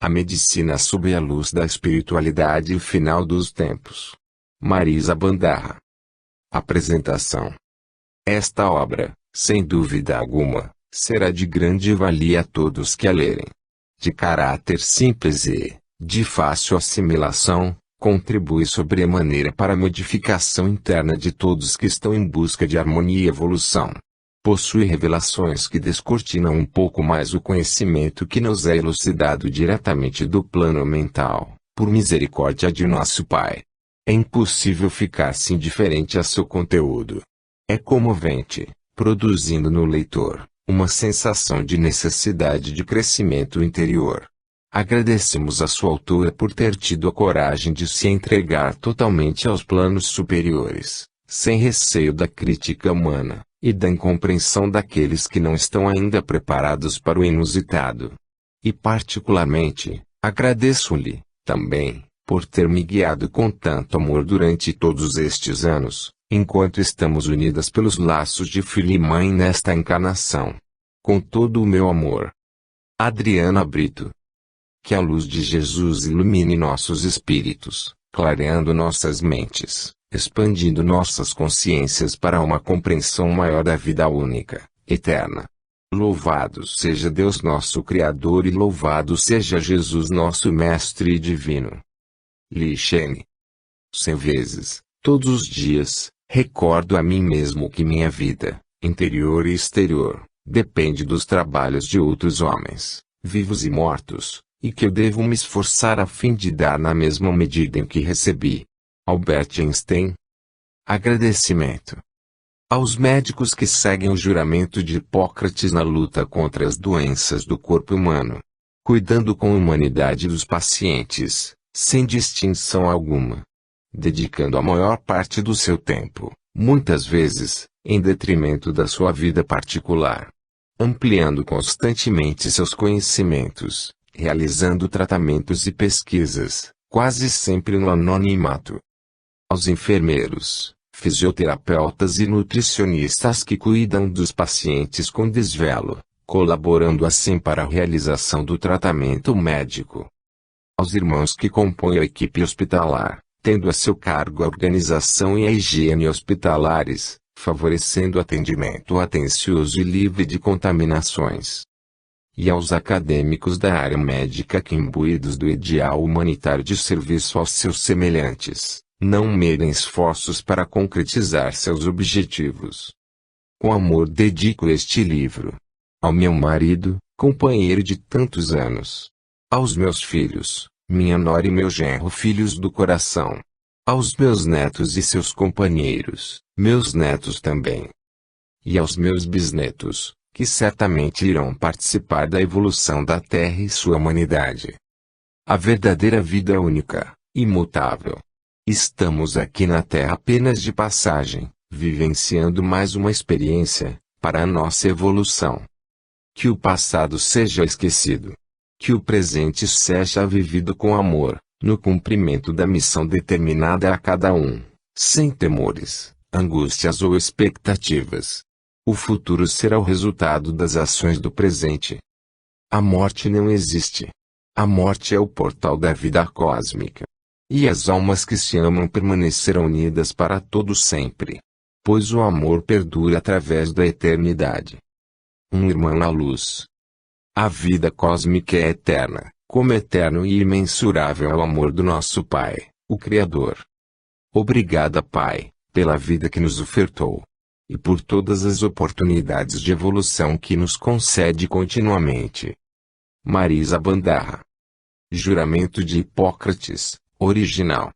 A medicina sob a luz da espiritualidade e o final dos tempos. Marisa Bandarra. Apresentação. Esta obra, sem dúvida alguma, será de grande valia a todos que a lerem. De caráter simples e, de fácil assimilação, contribui sobremaneira para a modificação interna de todos que estão em busca de harmonia e evolução. Possui revelações que descortinam um pouco mais o conhecimento que nos é elucidado diretamente do plano mental, por misericórdia de nosso Pai. É impossível ficar-se indiferente a seu conteúdo. É comovente, produzindo no leitor uma sensação de necessidade de crescimento interior. Agradecemos a sua autora por ter tido a coragem de se entregar totalmente aos planos superiores, sem receio da crítica humana e da incompreensão daqueles que não estão ainda preparados para o inusitado. E particularmente, agradeço-lhe, também, por ter me guiado com tanto amor durante todos estes anos, enquanto estamos unidas pelos laços de filho e mãe nesta encarnação. Com todo o meu amor. Adriana Brito. Que a luz de Jesus ilumine nossos espíritos, clareando nossas mentes, expandindo nossas consciências para uma compreensão maior da vida única, eterna. Louvado seja Deus nosso Criador e louvado seja Jesus nosso Mestre Divino. Lixene. 100 vezes, todos os dias, recordo a mim mesmo que minha vida, interior e exterior, depende dos trabalhos de outros homens, vivos e mortos, e que eu devo me esforçar a fim de dar na mesma medida em que recebi. Albert Einstein. Agradecimento aos médicos que seguem o juramento de Hipócrates na luta contra as doenças do corpo humano, cuidando com humanidade dos pacientes, sem distinção alguma, dedicando a maior parte do seu tempo, muitas vezes, em detrimento da sua vida particular, ampliando constantemente seus conhecimentos, realizando tratamentos e pesquisas, quase sempre no anonimato. Aos enfermeiros, fisioterapeutas e nutricionistas que cuidam dos pacientes com desvelo, colaborando assim para a realização do tratamento médico. Aos irmãos que compõem a equipe hospitalar, tendo a seu cargo a organização e a higiene hospitalares, favorecendo o atendimento atencioso e livre de contaminações. E aos acadêmicos da área médica que, imbuídos do ideal humanitário de serviço aos seus semelhantes, não medem esforços para concretizar seus objetivos. Com amor dedico este livro ao meu marido, companheiro de tantos anos, aos meus filhos, minha nora e meu genro, filhos do coração, aos meus netos e seus companheiros, meus netos também, e aos meus bisnetos, que certamente irão participar da evolução da Terra e sua humanidade. A verdadeira vida é única, imutável. Estamos aqui na Terra apenas de passagem, vivenciando mais uma experiência, para a nossa evolução. Que o passado seja esquecido. Que o presente seja vivido com amor, no cumprimento da missão determinada a cada um, sem temores, angústias ou expectativas. O futuro será o resultado das ações do presente. A morte não existe. A morte é o portal da vida cósmica. E as almas que se amam permanecerão unidas para todo sempre. Pois o amor perdura através da eternidade. Um irmão à luz. A vida cósmica é eterna, como eterno e imensurável é o amor do nosso Pai, o Criador. Obrigada, Pai, pela vida que nos ofertou. E por todas as oportunidades de evolução que nos concede continuamente. Marisa Bandarra. Juramento de Hipócrates, original.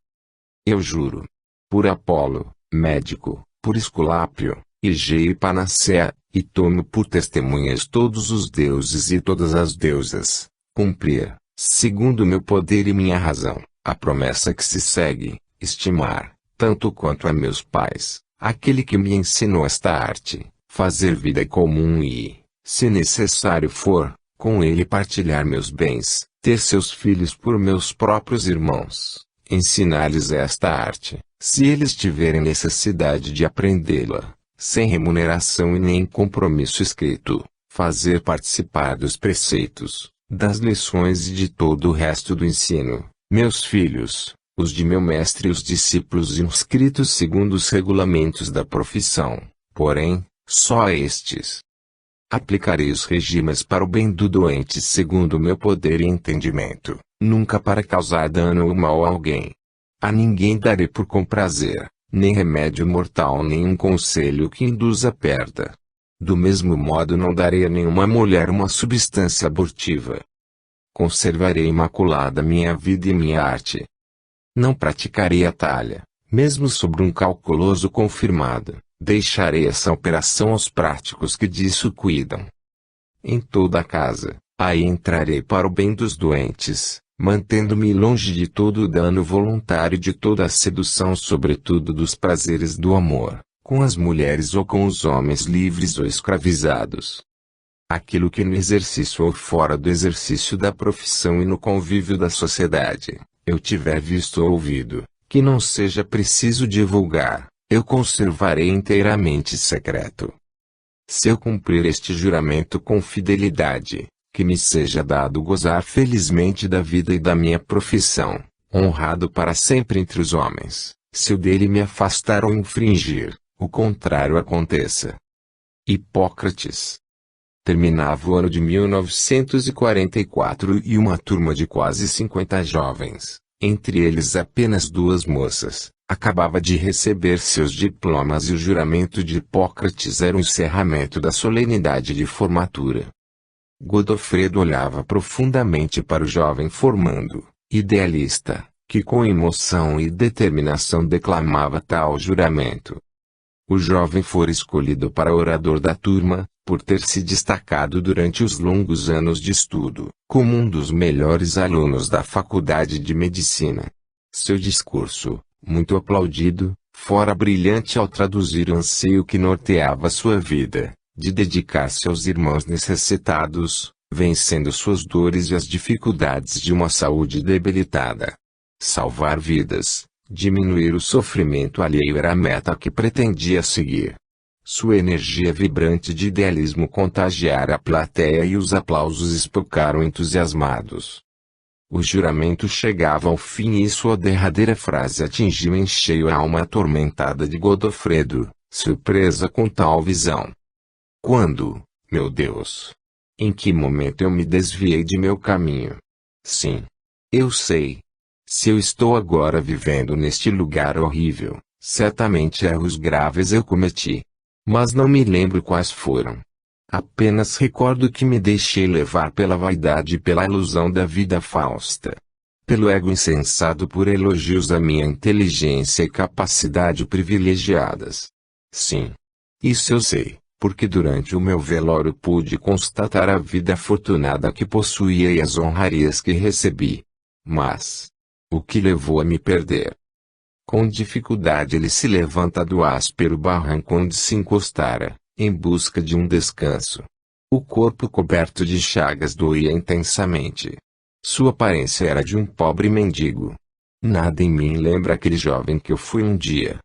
Eu juro. Por Apolo, médico, por Esculápio, Egeu e Panacea, e tomo por testemunhas todos os deuses e todas as deusas, cumprir, segundo meu poder e minha razão, a promessa que se segue, estimar, tanto quanto a meus pais, aquele que me ensinou esta arte, fazer vida comum e, se necessário for, com ele partilhar meus bens, ter seus filhos por meus próprios irmãos, ensinar-lhes esta arte, se eles tiverem necessidade de aprendê-la, sem remuneração e nem compromisso escrito, fazer participar dos preceitos, das lições e de todo o resto do ensino, meus filhos, os de meu mestre e os discípulos inscritos segundo os regulamentos da profissão, porém, só a estes aplicarei os regimes para o bem do doente segundo o meu poder e entendimento, nunca para causar dano ou mal a alguém. A ninguém darei por comprazer, nem remédio mortal nem um conselho que induza a perda. Do mesmo modo não darei a nenhuma mulher uma substância abortiva. Conservarei imaculada minha vida e minha arte. Não praticarei a talha, mesmo sobre um calculoso confirmado. Deixarei essa operação aos práticos que disso cuidam. Em toda a casa, aí entrarei para o bem dos doentes, mantendo-me longe de todo o dano voluntário e de toda a sedução, sobretudo dos prazeres do amor, com as mulheres ou com os homens livres ou escravizados. Aquilo que no exercício ou fora do exercício da profissão e no convívio da sociedade, eu tiver visto ou ouvido, que não seja preciso divulgar, eu conservarei inteiramente secreto. Se eu cumprir este juramento com fidelidade, que me seja dado gozar felizmente da vida e da minha profissão, honrado para sempre entre os homens, se o dele me afastar ou infringir, o contrário aconteça. Hipócrates. Terminava o ano de 1944 e uma turma de quase 50 jovens, entre eles apenas 2 moças, acabava de receber seus diplomas e o juramento de Hipócrates era o encerramento da solenidade de formatura. Godofredo olhava profundamente para o jovem formando, idealista, que com emoção e determinação declamava tal juramento. O jovem fora escolhido para orador da turma, por ter se destacado durante os longos anos de estudo, como um dos melhores alunos da Faculdade de Medicina. Seu discurso, muito aplaudido, fora brilhante ao traduzir o anseio que norteava sua vida, de dedicar-se aos irmãos necessitados, vencendo suas dores e as dificuldades de uma saúde debilitada. Salvar vidas, diminuir o sofrimento alheio era a meta que pretendia seguir. Sua energia vibrante de idealismo contagiara a plateia e os aplausos espocaram entusiasmados. O juramento chegava ao fim e sua derradeira frase atingiu em cheio a alma atormentada de Godofredo, surpresa com tal visão. Quando, meu Deus? Em que momento eu me desviei de meu caminho? Sim. Eu sei. Se eu estou agora vivendo neste lugar horrível, certamente erros graves eu cometi. Mas não me lembro quais foram. Apenas recordo que me deixei levar pela vaidade e pela ilusão da vida fausta. Pelo ego insensado por elogios à minha inteligência e capacidade privilegiadas. Sim. Isso eu sei, porque durante o meu velório pude constatar a vida afortunada que possuía e as honrarias que recebi. Mas, o que levou a me perder? Com dificuldade ele se levanta do áspero barranco onde se encostara, em busca de um descanso. O corpo coberto de chagas doía intensamente. Sua aparência era de um pobre mendigo. Nada em mim lembra aquele jovem que eu fui um dia.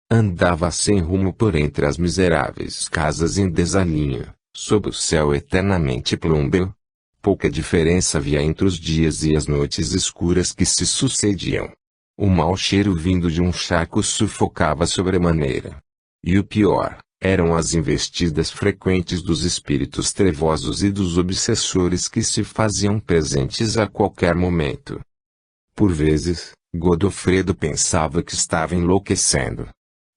Andava sem rumo por entre as miseráveis casas em desalinho, sob o céu eternamente plúmbeo. Pouca diferença havia entre os dias e as noites escuras que se sucediam. O mau cheiro vindo de um charco sufocava sobremaneira. E o pior, eram as investidas frequentes dos espíritos trevosos e dos obsessores que se faziam presentes a qualquer momento. Por vezes, Godofredo pensava que estava enlouquecendo.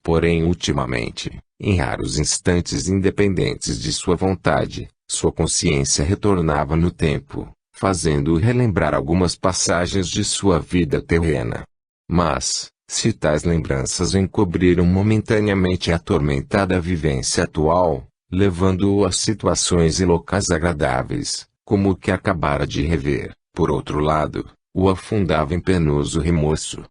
Porém ultimamente, em raros instantes independentes de sua vontade, sua consciência retornava no tempo, fazendo-o relembrar algumas passagens de sua vida terrena. Mas, se tais lembranças encobriram momentaneamente a atormentada vivência atual, levando-o a situações e locais agradáveis, como o que acabara de rever, por outro lado, o afundava em penoso remorso.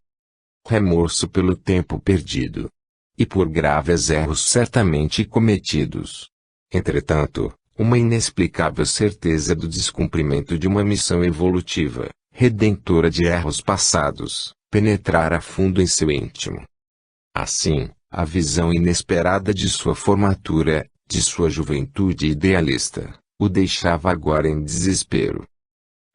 Remorso pelo tempo perdido. E por graves erros certamente cometidos. Entretanto, uma inexplicável certeza do descumprimento de uma missão evolutiva, redentora de erros passados, penetrara a fundo em seu íntimo. Assim, a visão inesperada de sua formatura, de sua juventude idealista, o deixava agora em desespero.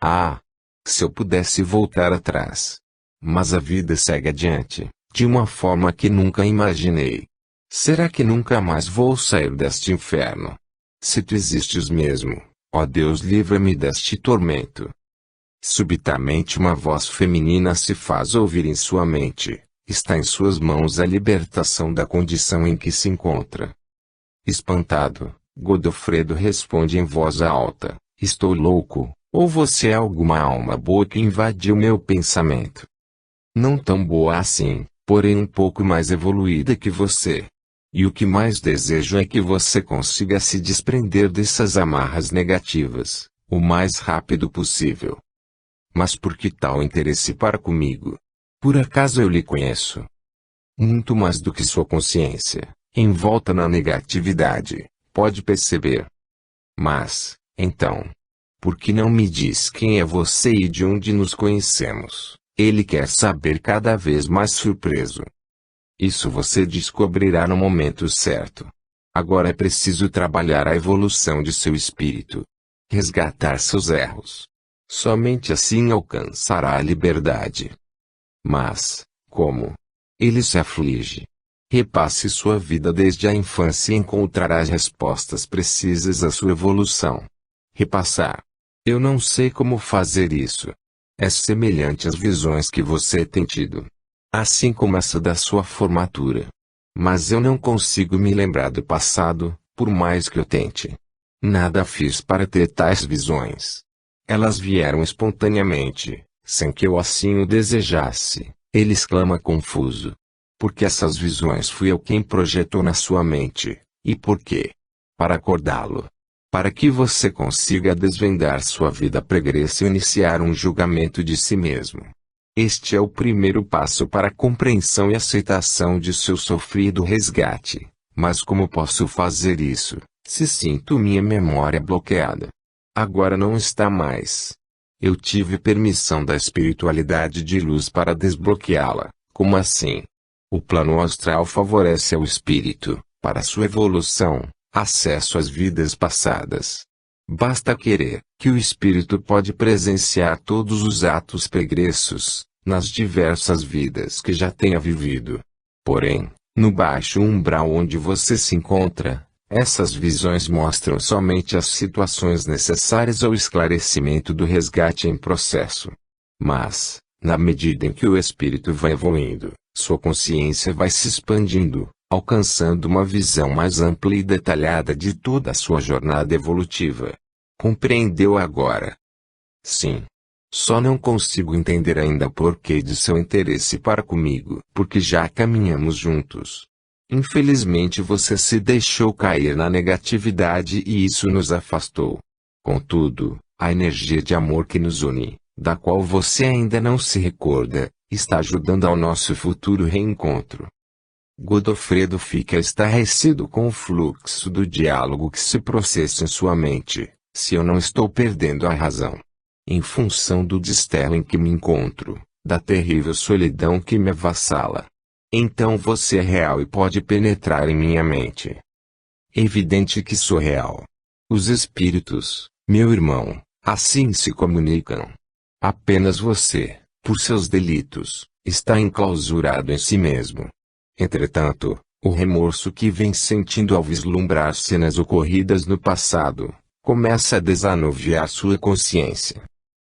Ah! Se eu pudesse voltar atrás. Mas a vida segue adiante, de uma forma que nunca imaginei. Será que nunca mais vou sair deste inferno? Se tu existes mesmo, ó Deus, livra-me deste tormento. Subitamente uma voz feminina se faz ouvir em sua mente. Está em suas mãos a libertação da condição em que se encontra. Espantado, Godofredo responde em voz alta: estou louco, ou você é alguma alma boa que invadiu meu pensamento? Não tão boa assim, porém um pouco mais evoluída que você. E o que mais desejo é que você consiga se desprender dessas amarras negativas, o mais rápido possível. Mas por que tal interesse para comigo? Por acaso eu lhe conheço? Muito mais do que sua consciência, envolta na negatividade, pode perceber. Mas, então, por que não me diz quem é você e de onde nos conhecemos? Ele quer saber cada vez mais surpreso. Isso você descobrirá no momento certo. Agora é preciso trabalhar a evolução de seu espírito. Resgatar seus erros. Somente assim alcançará a liberdade. Mas, como? Ele se aflige. Repasse sua vida desde a infância e encontrará as respostas precisas à sua evolução. Repassar. Eu não sei como fazer isso. É semelhante às visões que você tem tido. Assim como essa da sua formatura. Mas eu não consigo me lembrar do passado, por mais que eu tente. Nada fiz para ter tais visões. Elas vieram espontaneamente, sem que eu assim o desejasse. Ele exclama confuso. Porque essas visões fui eu quem projetou na sua mente. E por quê? Para acordá-lo. Para que você consiga desvendar sua vida pregressa e iniciar um julgamento de si mesmo. Este é o primeiro passo para a compreensão e aceitação de seu sofrido resgate. Mas como posso fazer isso, se sinto minha memória bloqueada? Agora não está mais. Eu tive permissão da espiritualidade de luz para desbloqueá-la. Como assim? O plano astral favorece ao espírito, para sua evolução, acesso às vidas passadas. Basta querer, que o espírito pode presenciar todos os atos pregressos, nas diversas vidas que já tenha vivido. Porém, no baixo umbral onde você se encontra, essas visões mostram somente as situações necessárias ao esclarecimento do resgate em processo. Mas, na medida em que o espírito vai evoluindo, sua consciência vai se expandindo, alcançando uma visão mais ampla e detalhada de toda a sua jornada evolutiva. Compreendeu agora? Sim. Só não consigo entender ainda o porquê de seu interesse para comigo, porque já caminhamos juntos. Infelizmente você se deixou cair na negatividade e isso nos afastou. Contudo, a energia de amor que nos une, da qual você ainda não se recorda, está ajudando ao nosso futuro reencontro. Godofredo fica estarrecido com o fluxo do diálogo que se processa em sua mente, se eu não estou perdendo a razão. Em função do desterro em que me encontro, da terrível solidão que me avassala. Então você é real e pode penetrar em minha mente. É evidente que sou real. Os espíritos, meu irmão, assim se comunicam. Apenas você, por seus delitos, está enclausurado em si mesmo. Entretanto, o remorso que vem sentindo ao vislumbrar cenas ocorridas no passado, começa a desanuviar sua consciência.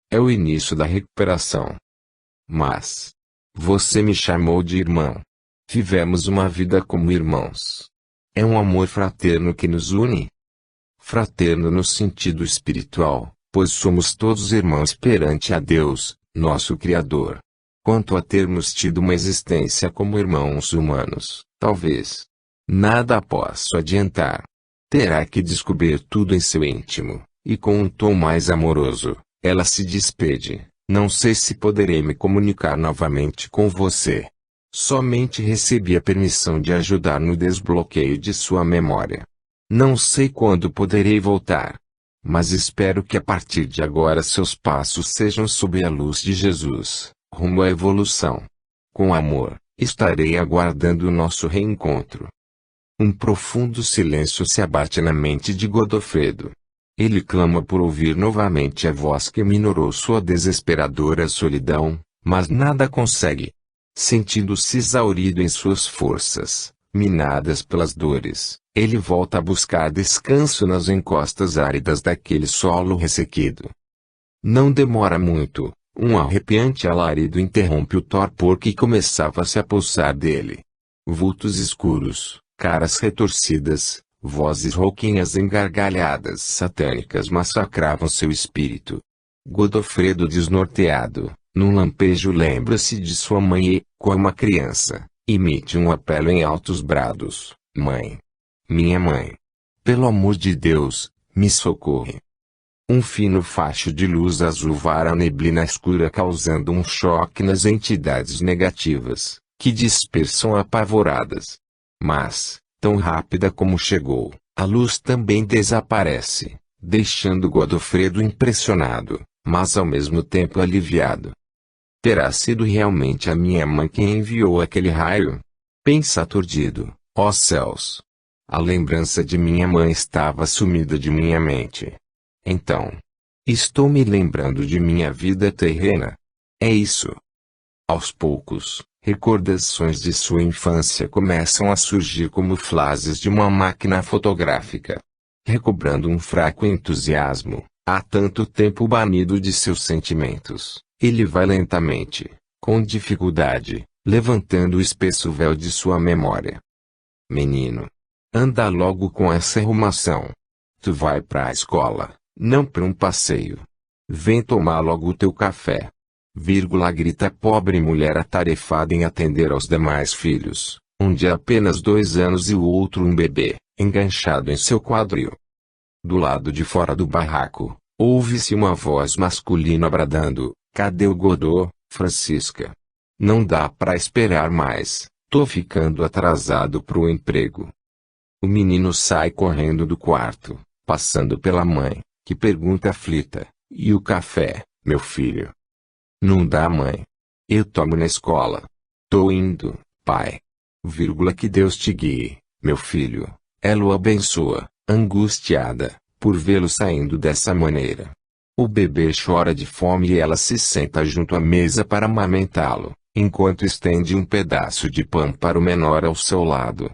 É o início da recuperação. Mas, você me chamou de irmão. Vivemos uma vida como irmãos. É um amor fraterno que nos une. Fraterno no sentido espiritual, pois somos todos irmãos perante a Deus, nosso Criador. Quanto a termos tido uma existência como irmãos humanos, talvez nada posso adiantar. Terá que descobrir tudo em seu íntimo, e com um tom mais amoroso, ela se despede. Não sei se poderei me comunicar novamente com você. Somente recebi a permissão de ajudar no desbloqueio de sua memória. Não sei quando poderei voltar. Mas espero que a partir de agora seus passos sejam sob a luz de Jesus, rumo à evolução. Com amor, estarei aguardando o nosso reencontro. Um profundo silêncio se abate na mente de Godofredo. Ele clama por ouvir novamente a voz que minorou sua desesperadora solidão, mas nada consegue. Sentindo-se exaurido em suas forças, minadas pelas dores, ele volta a buscar descanso nas encostas áridas daquele solo ressequido. Não demora muito, um arrepiante alarido interrompe o torpor que começava a se apossar dele. Vultos escuros, caras retorcidas, vozes rouquinhas em gargalhadas satânicas massacravam seu espírito. Godofredo desnorteado, num lampejo lembra-se de sua mãe e, como uma criança, emite um apelo em altos brados: Mãe! Minha mãe! Pelo amor de Deus, me socorre! Um fino facho de luz azul vara a neblina escura causando um choque nas entidades negativas, que dispersam apavoradas. Mas, tão rápida como chegou, a luz também desaparece, deixando Godofredo impressionado, mas ao mesmo tempo aliviado. Terá sido realmente a minha mãe quem enviou aquele raio? Pensa aturdido, ó céus! A lembrança de minha mãe estava sumida de minha mente. Então, estou me lembrando de minha vida terrena. É isso. Aos poucos, recordações de sua infância começam a surgir como flashes de uma máquina fotográfica. Recobrando um fraco entusiasmo, há tanto tempo banido de seus sentimentos, ele vai lentamente, com dificuldade, levantando o espesso véu de sua memória. Menino, anda logo com essa arrumação. Tu vai pra escola, não pra um passeio. Vem tomar logo o teu café. Grita a pobre mulher atarefada em atender aos demais filhos, um de apenas 2 anos e o outro um bebê, enganchado em seu quadril. Do lado de fora do barraco, ouve-se uma voz masculina bradando: Cadê o Godô, Francisca? Não dá pra esperar mais, tô ficando atrasado pro emprego. O menino sai correndo do quarto, passando pela mãe, que pergunta aflita: E o café, meu filho? Não dá, mãe. Eu tomo na escola. Tô indo, pai. Que Deus te guie, meu filho. Ela o abençoa, angustiada, por vê-lo saindo dessa maneira. O bebê chora de fome e ela se senta junto à mesa para amamentá-lo, enquanto estende um pedaço de pão para o menor ao seu lado.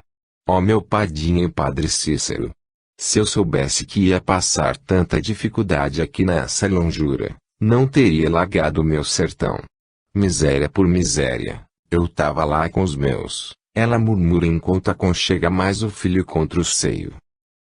Ó meu padinho e padre Cícero! Se eu soubesse que ia passar tanta dificuldade aqui nessa longura, não teria largado o meu sertão. Miséria por miséria, eu tava lá com os meus, ela murmura enquanto aconchega mais o filho contra o seio.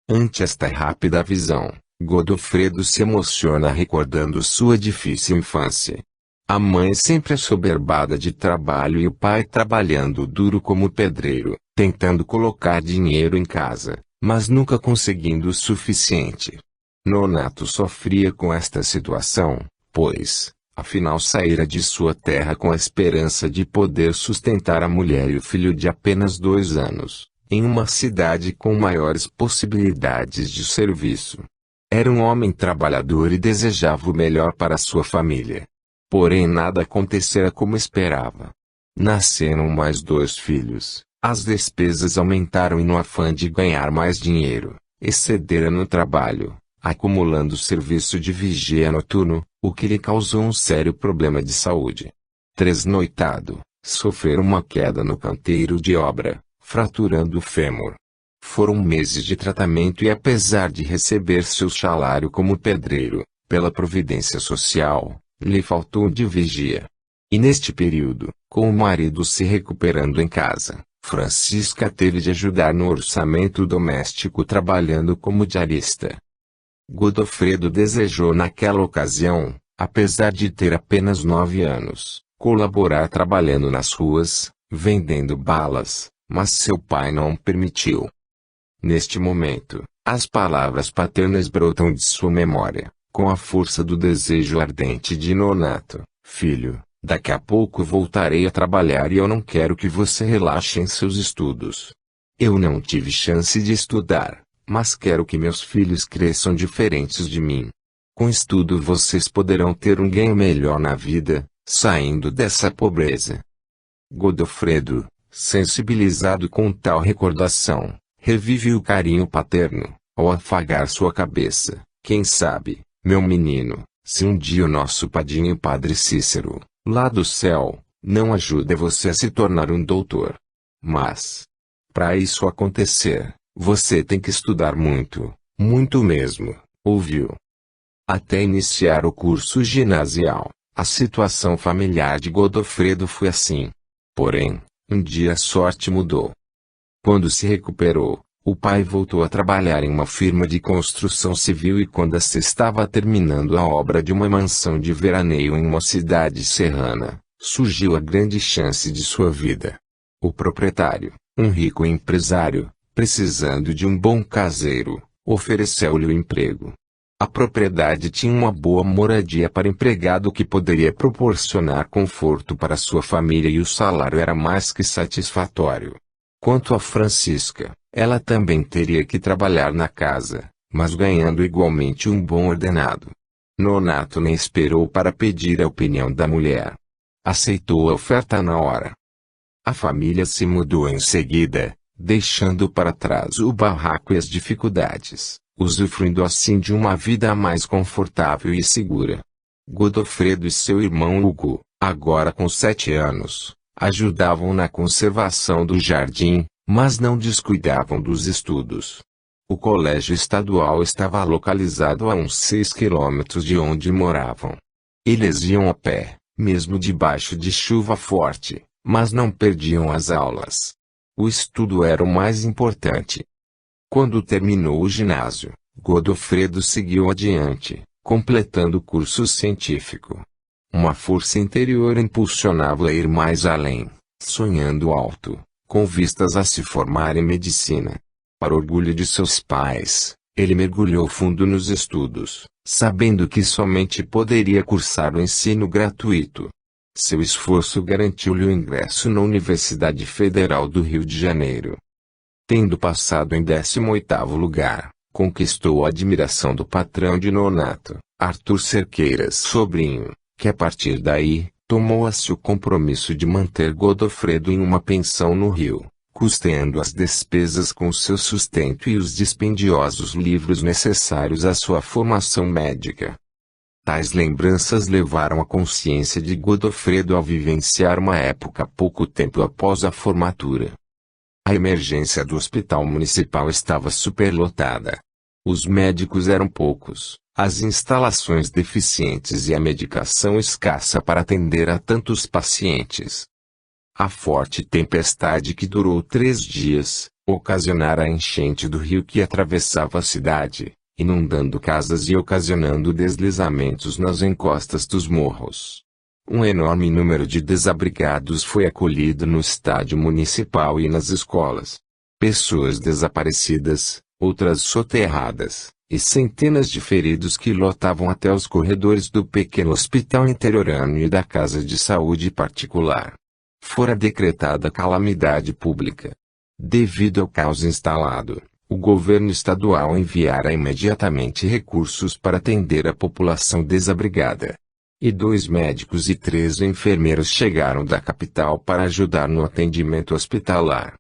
Ante esta rápida visão, Godofredo se emociona recordando sua difícil infância. A mãe sempre assoberbada de trabalho e o pai trabalhando duro como pedreiro, tentando colocar dinheiro em casa, mas nunca conseguindo o suficiente. Nonato sofria com esta situação, pois, afinal saíra de sua terra com a esperança de poder sustentar a mulher e o filho de apenas 2 anos, em uma cidade com maiores possibilidades de serviço. Era um homem trabalhador e desejava o melhor para sua família. Porém nada acontecera como esperava. Nasceram mais 2 filhos, as despesas aumentaram e no afã de ganhar mais dinheiro, excedera no trabalho, acumulando serviço de vigia noturno, o que lhe causou um sério problema de saúde. Tresnoitado, sofreu uma queda no canteiro de obra, fraturando o fêmur. Foram meses de tratamento e apesar de receber seu salário como pedreiro, pela providência social, lhe faltou de vigia. E neste período, com o marido se recuperando em casa, Francisca teve de ajudar no orçamento doméstico trabalhando como diarista. Godofredo desejou naquela ocasião, apesar de ter apenas 9 anos, colaborar trabalhando nas ruas, vendendo balas, mas seu pai não permitiu. Neste momento, as palavras paternas brotam de sua memória, com a força do desejo ardente de Nonato: Filho, daqui a pouco voltarei a trabalhar e eu não quero que você relaxe em seus estudos. Eu não tive chance de estudar, mas quero que meus filhos cresçam diferentes de mim. Com estudo vocês poderão ter um ganho melhor na vida, saindo dessa pobreza. Godofredo, sensibilizado com tal recordação, revive o carinho paterno, ao afagar sua cabeça, Quem sabe, meu menino, se um dia o nosso padrinho Padre Cícero, lá do céu, não ajuda você a se tornar um doutor. Mas, para isso acontecer, você tem que estudar muito, muito mesmo, ouviu? Até iniciar o curso ginasial, a situação familiar de Godofredo foi assim. Porém, um dia a sorte mudou. Quando se recuperou, o pai voltou a trabalhar em uma firma de construção civil e quando se estava terminando a obra de uma mansão de veraneio em uma cidade serrana, surgiu a grande chance de sua vida. O proprietário, um rico empresário, precisando de um bom caseiro, ofereceu-lhe o emprego. A propriedade tinha uma boa moradia para empregado que poderia proporcionar conforto para sua família e o salário era mais que satisfatório. Quanto a Francisca, ela também teria que trabalhar na casa, mas ganhando igualmente um bom ordenado. Nonato nem esperou para pedir a opinião da mulher. Aceitou a oferta na hora. A família se mudou em seguida, deixando para trás o barraco e as dificuldades, usufruindo assim de uma vida mais confortável e segura. Godofredo e seu irmão Hugo, agora com 7 anos, ajudavam na conservação do jardim, mas não descuidavam dos estudos. O colégio estadual estava localizado a uns 6 quilômetros de onde moravam. Eles iam a pé, mesmo debaixo de chuva forte, mas não perdiam as aulas. O estudo era o mais importante. Quando terminou o ginásio, Godofredo seguiu adiante, completando o curso científico. Uma força interior impulsionava a ir mais além, sonhando alto, com vistas a se formar em medicina. Para orgulho de seus pais, ele mergulhou fundo nos estudos, sabendo que somente poderia cursar o ensino gratuito. Seu esforço garantiu-lhe o ingresso na Universidade Federal do Rio de Janeiro. Tendo passado em 18º lugar, conquistou a admiração do patrão de Nonato, Arthur Cerqueiras Sobrinho, que a partir daí, tomou a si o compromisso de manter Godofredo em uma pensão no Rio, custeando as despesas com seu sustento e os dispendiosos livros necessários à sua formação médica. Tais lembranças levaram a consciência de Godofredo a vivenciar uma época pouco tempo após a formatura. A emergência do hospital municipal estava superlotada. Os médicos eram poucos, as instalações deficientes e a medicação escassa para atender a tantos pacientes. A forte tempestade que durou 3 dias, ocasionara a enchente do rio que atravessava a cidade, inundando casas e ocasionando deslizamentos nas encostas dos morros. Um enorme número de desabrigados foi acolhido no estádio municipal e nas escolas. Pessoas desaparecidas, outras soterradas, e centenas de feridos que lotavam até os corredores do pequeno hospital interiorano e da casa de saúde particular. Fora decretada calamidade pública. Devido ao caos instalado, o governo estadual enviara imediatamente recursos para atender a população desabrigada. E 2 médicos e 3 enfermeiros chegaram da capital para ajudar no atendimento hospitalar.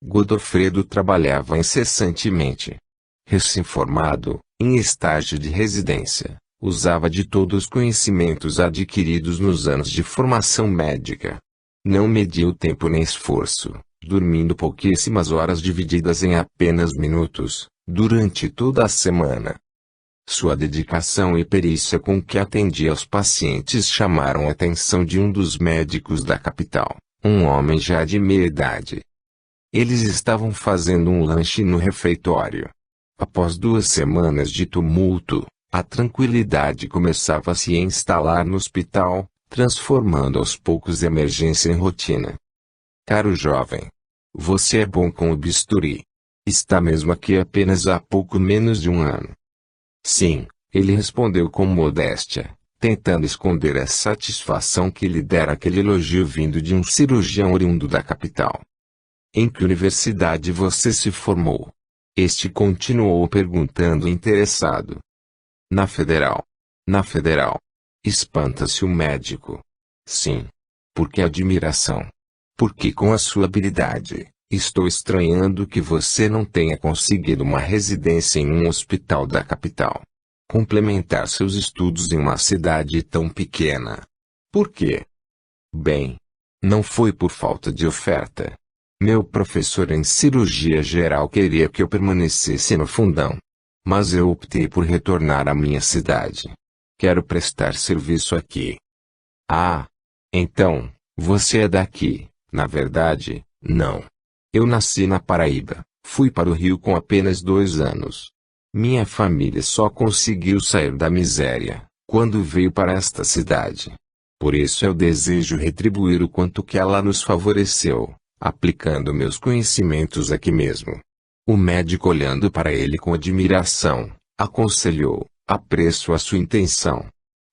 Godofredo trabalhava incessantemente. Recém-formado, em estágio de residência, usava de todos os conhecimentos adquiridos nos anos de formação médica. Não media o tempo nem esforço, dormindo pouquíssimas horas divididas em apenas minutos, durante toda a semana. Sua dedicação e perícia com que atendia aos pacientes chamaram a atenção de um dos médicos da capital, um homem já de meia idade. Eles estavam fazendo um lanche no refeitório. Após 2 semanas de tumulto, a tranquilidade começava a se instalar no hospital, transformando aos poucos a emergência em rotina. Caro jovem, você é bom com o bisturi. Está mesmo aqui apenas há pouco menos de 1 ano. Sim, ele respondeu com modéstia, tentando esconder a satisfação que lhe dera aquele elogio vindo de um cirurgião oriundo da capital. Em que universidade você se formou? Este continuou perguntando interessado. Na Federal. Na Federal. Espanta-se o médico. Sim. Por que admiração? Porque com a sua habilidade, estou estranhando que você não tenha conseguido uma residência em um hospital da capital. complementar seus estudos em uma cidade tão pequena. Por quê? Bem, não foi por falta de oferta. Meu professor em cirurgia geral queria que eu permanecesse no fundão. Mas eu optei por retornar à minha cidade. Quero prestar serviço aqui. Ah, então, você é daqui? Na verdade, não. Eu nasci na Paraíba, fui para o Rio com apenas 2 anos. Minha família só conseguiu sair da miséria quando veio para esta cidade. Por isso eu desejo retribuir o quanto que ela nos favoreceu, aplicando meus conhecimentos aqui mesmo. O médico, olhando para ele com admiração, aconselhou: aprecio a sua intenção.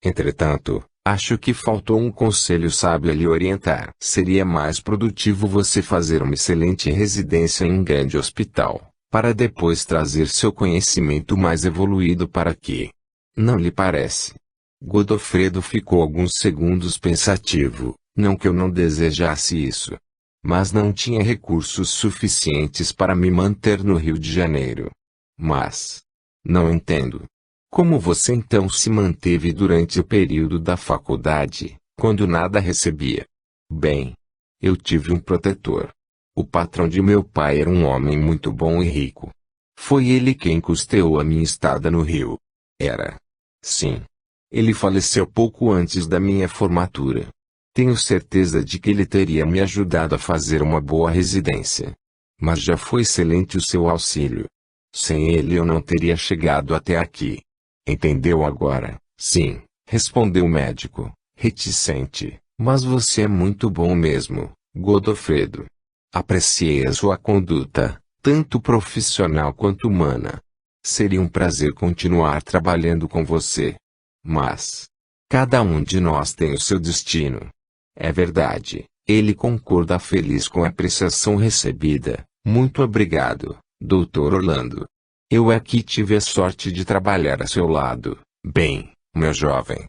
Entretanto, acho que faltou um conselho sábio a lhe orientar. Seria mais produtivo você fazer uma excelente residência em um grande hospital, para depois trazer seu conhecimento mais evoluído para aqui. Não lhe parece? Godofredo ficou alguns segundos pensativo. Não que eu não desejasse isso, mas não tinha recursos suficientes para me manter no Rio de Janeiro. Mas não entendo. Como você então se manteve durante o período da faculdade, quando nada recebia? Bem, eu tive um protetor. O patrão de meu pai era um homem muito bom e rico. Foi ele quem custeou a minha estada no Rio. Sim. Ele faleceu pouco antes da minha formatura. Tenho certeza de que ele teria me ajudado a fazer uma boa residência. Mas já foi excelente o seu auxílio. Sem ele eu não teria chegado até aqui. Entendeu agora? Sim, respondeu o médico, reticente. Mas você é muito bom mesmo, Godofredo. Apreciei a sua conduta, tanto profissional quanto humana. Seria um prazer continuar trabalhando com você. Mas cada um de nós tem o seu destino. É verdade, ele concorda feliz com a apreciação recebida. Muito obrigado, Dr. Orlando. Eu aqui tive a sorte de trabalhar a seu lado. Bem, meu jovem,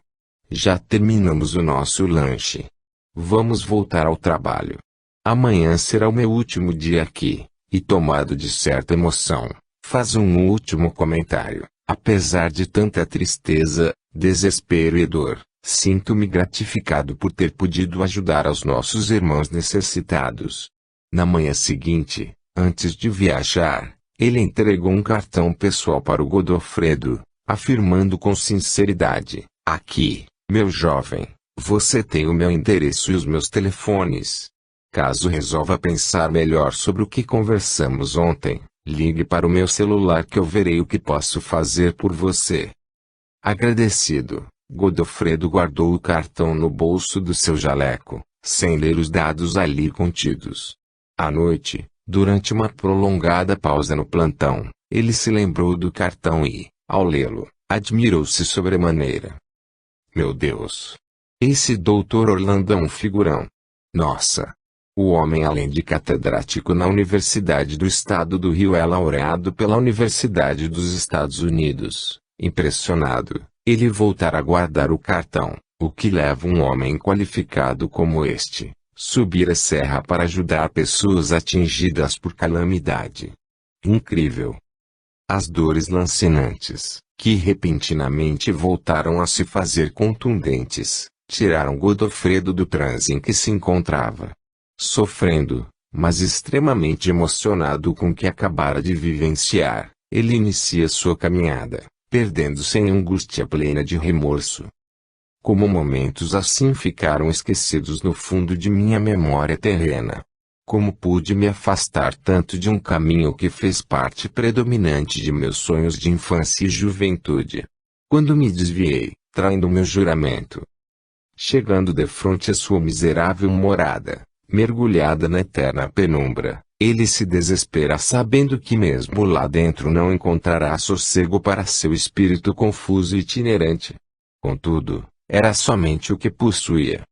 já terminamos o nosso lanche. Vamos voltar ao trabalho. Amanhã será o meu último dia aqui, e tomado de certa emoção, faz um último comentário. Apesar de tanta tristeza, desespero e dor, sinto-me gratificado por ter podido ajudar aos nossos irmãos necessitados. Na manhã seguinte, antes de viajar, ele entregou um cartão pessoal para o Godofredo, afirmando com sinceridade: aqui, meu jovem, você tem o meu endereço e os meus telefones. Caso resolva pensar melhor sobre o que conversamos ontem, ligue para o meu celular que eu verei o que posso fazer por você. Agradecido, Godofredo guardou o cartão no bolso do seu jaleco, sem ler os dados ali contidos. À noite, durante uma prolongada pausa no plantão, ele se lembrou do cartão e, ao lê-lo, admirou-se sobremaneira. Meu Deus! Esse Dr. Orlando é um figurão. Nossa! O homem, além de catedrático na Universidade do Estado do Rio, é laureado pela Universidade dos Estados Unidos. Impressionado, ele voltara a guardar o cartão, o que leva um homem qualificado como este, subir a serra para ajudar pessoas atingidas por calamidade. Incrível! As dores lancinantes, que repentinamente voltaram a se fazer contundentes, tiraram Godofredo do transe em que se encontrava. Sofrendo, mas extremamente emocionado com o que acabara de vivenciar, ele inicia sua caminhada, perdendo-se em angústia plena de remorso. Como momentos assim ficaram esquecidos no fundo de minha memória terrena. Como pude me afastar tanto de um caminho que fez parte predominante de meus sonhos de infância e juventude? Quando me desviei, traindo meu juramento. Chegando defronte à sua miserável morada, mergulhada na eterna penumbra, ele se desespera sabendo que mesmo lá dentro não encontrará sossego para seu espírito confuso e itinerante. Contudo, era somente o que possuía.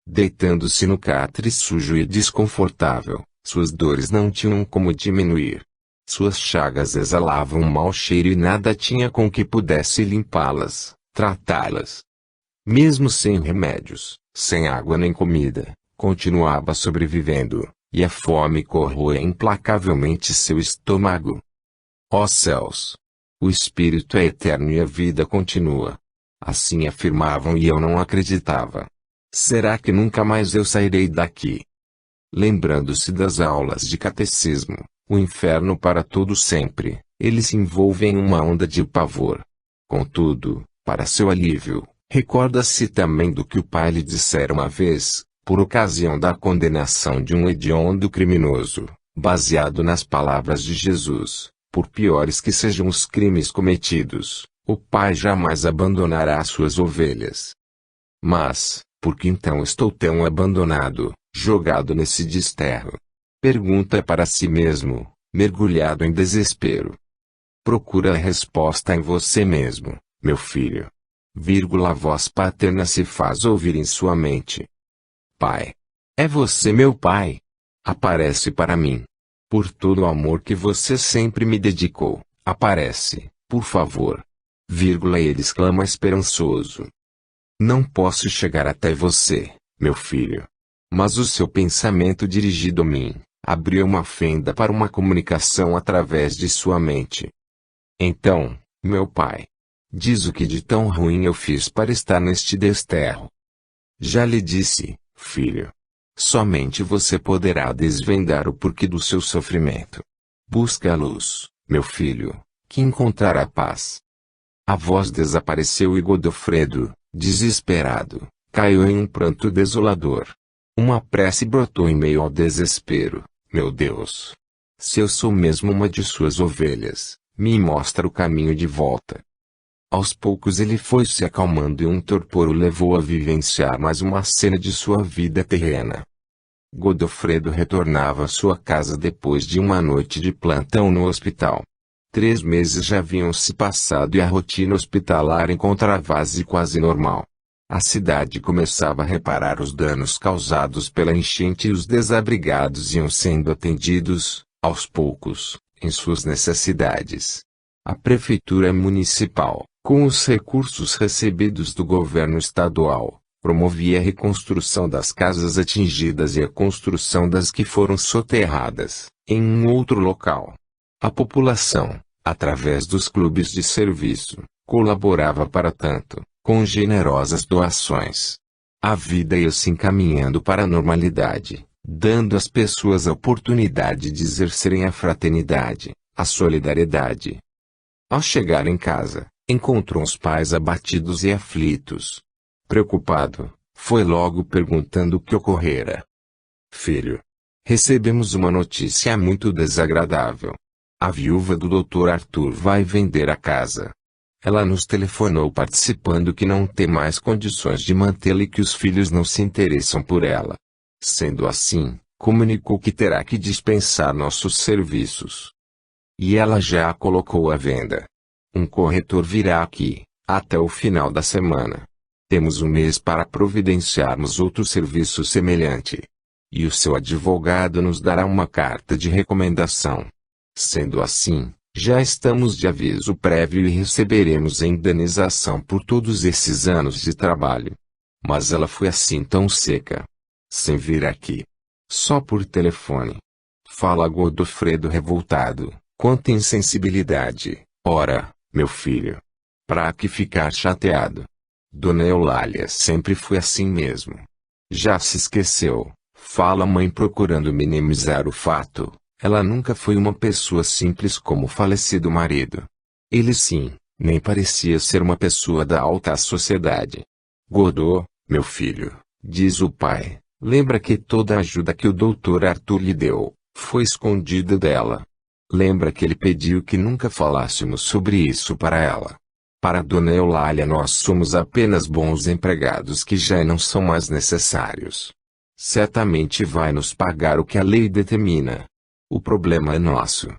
Deitando-se no catre sujo e desconfortável, suas dores não tinham como diminuir. Suas chagas exalavam um mau cheiro e nada tinha com que pudesse limpá-las, tratá-las. Mesmo sem remédios, sem água nem comida, continuava sobrevivendo, e a fome corroía implacavelmente seu estômago. Ó céus! O espírito é eterno e a vida continua. Assim afirmavam e eu não acreditava. Será que nunca mais eu sairei daqui? Lembrando-se das aulas de catecismo, o inferno para todo sempre, ele se envolve em uma onda de pavor. Contudo, para seu alívio, recorda-se também do que o pai lhe dissera uma vez, por ocasião da condenação de um hediondo criminoso, baseado nas palavras de Jesus: por piores que sejam os crimes cometidos, o pai jamais abandonará suas ovelhas. Mas, por que então estou tão abandonado, jogado nesse desterro? Pergunta para si mesmo, mergulhado em desespero. Procura a resposta em você mesmo, meu filho. A voz paterna se faz ouvir em sua mente. Pai. É você meu pai? Aparece para mim. Por todo o amor que você sempre me dedicou, aparece, por favor. Ele exclama esperançoso. Não posso chegar até você, meu filho. Mas o seu pensamento dirigido a mim, abriu uma fenda para uma comunicação através de sua mente. Então, meu pai, diz o que de tão ruim eu fiz para estar neste desterro. Já lhe disse, filho. Somente você poderá desvendar o porquê do seu sofrimento. Busque a luz, meu filho, que encontrará paz. A voz desapareceu e Godofredo, desesperado, caiu em um pranto desolador. Uma prece brotou em meio ao desespero. Meu Deus! Se eu sou mesmo uma de suas ovelhas, me mostra o caminho de volta. Aos poucos ele foi se acalmando e um torpor o levou a vivenciar mais uma cena de sua vida terrena. Godofredo retornava à sua casa depois de uma noite de plantão no hospital. 3 meses já haviam se passado e a rotina hospitalar encontrava-se quase normal. A cidade começava a reparar os danos causados pela enchente e os desabrigados iam sendo atendidos, aos poucos, em suas necessidades. A prefeitura municipal, com os recursos recebidos do governo estadual, promovia a reconstrução das casas atingidas e a construção das que foram soterradas, em um outro local. A população, através dos clubes de serviço, colaborava para tanto, com generosas doações. A vida ia se encaminhando para a normalidade, dando às pessoas a oportunidade de exercerem a fraternidade, a solidariedade. Ao chegar em casa, encontrou os pais abatidos e aflitos. Preocupado, foi logo perguntando o que ocorrera. Filho, recebemos uma notícia muito desagradável. A viúva do Dr. Arthur vai vender a casa. Ela nos telefonou participando que não tem mais condições de mantê-la e que os filhos não se interessam por ela. Sendo assim, comunicou que terá que dispensar nossos serviços. E ela já a colocou à venda. Um corretor virá aqui, até o final da semana. Temos um mês para providenciarmos outro serviço semelhante. E o seu advogado nos dará uma carta de recomendação. Sendo assim, já estamos de aviso prévio e receberemos a indenização por todos esses anos de trabalho. Mas ela foi assim tão seca. Sem vir aqui. Só por telefone. Fala Godofredo revoltado. Quanta insensibilidade, ora, meu filho. Pra que ficar chateado? Dona Eulália sempre foi assim mesmo. Já se esqueceu, fala a mãe procurando minimizar o fato. Ela nunca foi uma pessoa simples como o falecido marido. Ele sim, nem parecia ser uma pessoa da alta sociedade. Godô, meu filho, diz o pai, lembra que toda a ajuda que o Dr. Arthur lhe deu, foi escondida dela. Lembra que ele pediu que nunca falássemos sobre isso para ela. Para Dona Eulália nós somos apenas bons empregados que já não são mais necessários. Certamente vai nos pagar o que a lei determina. O problema é nosso.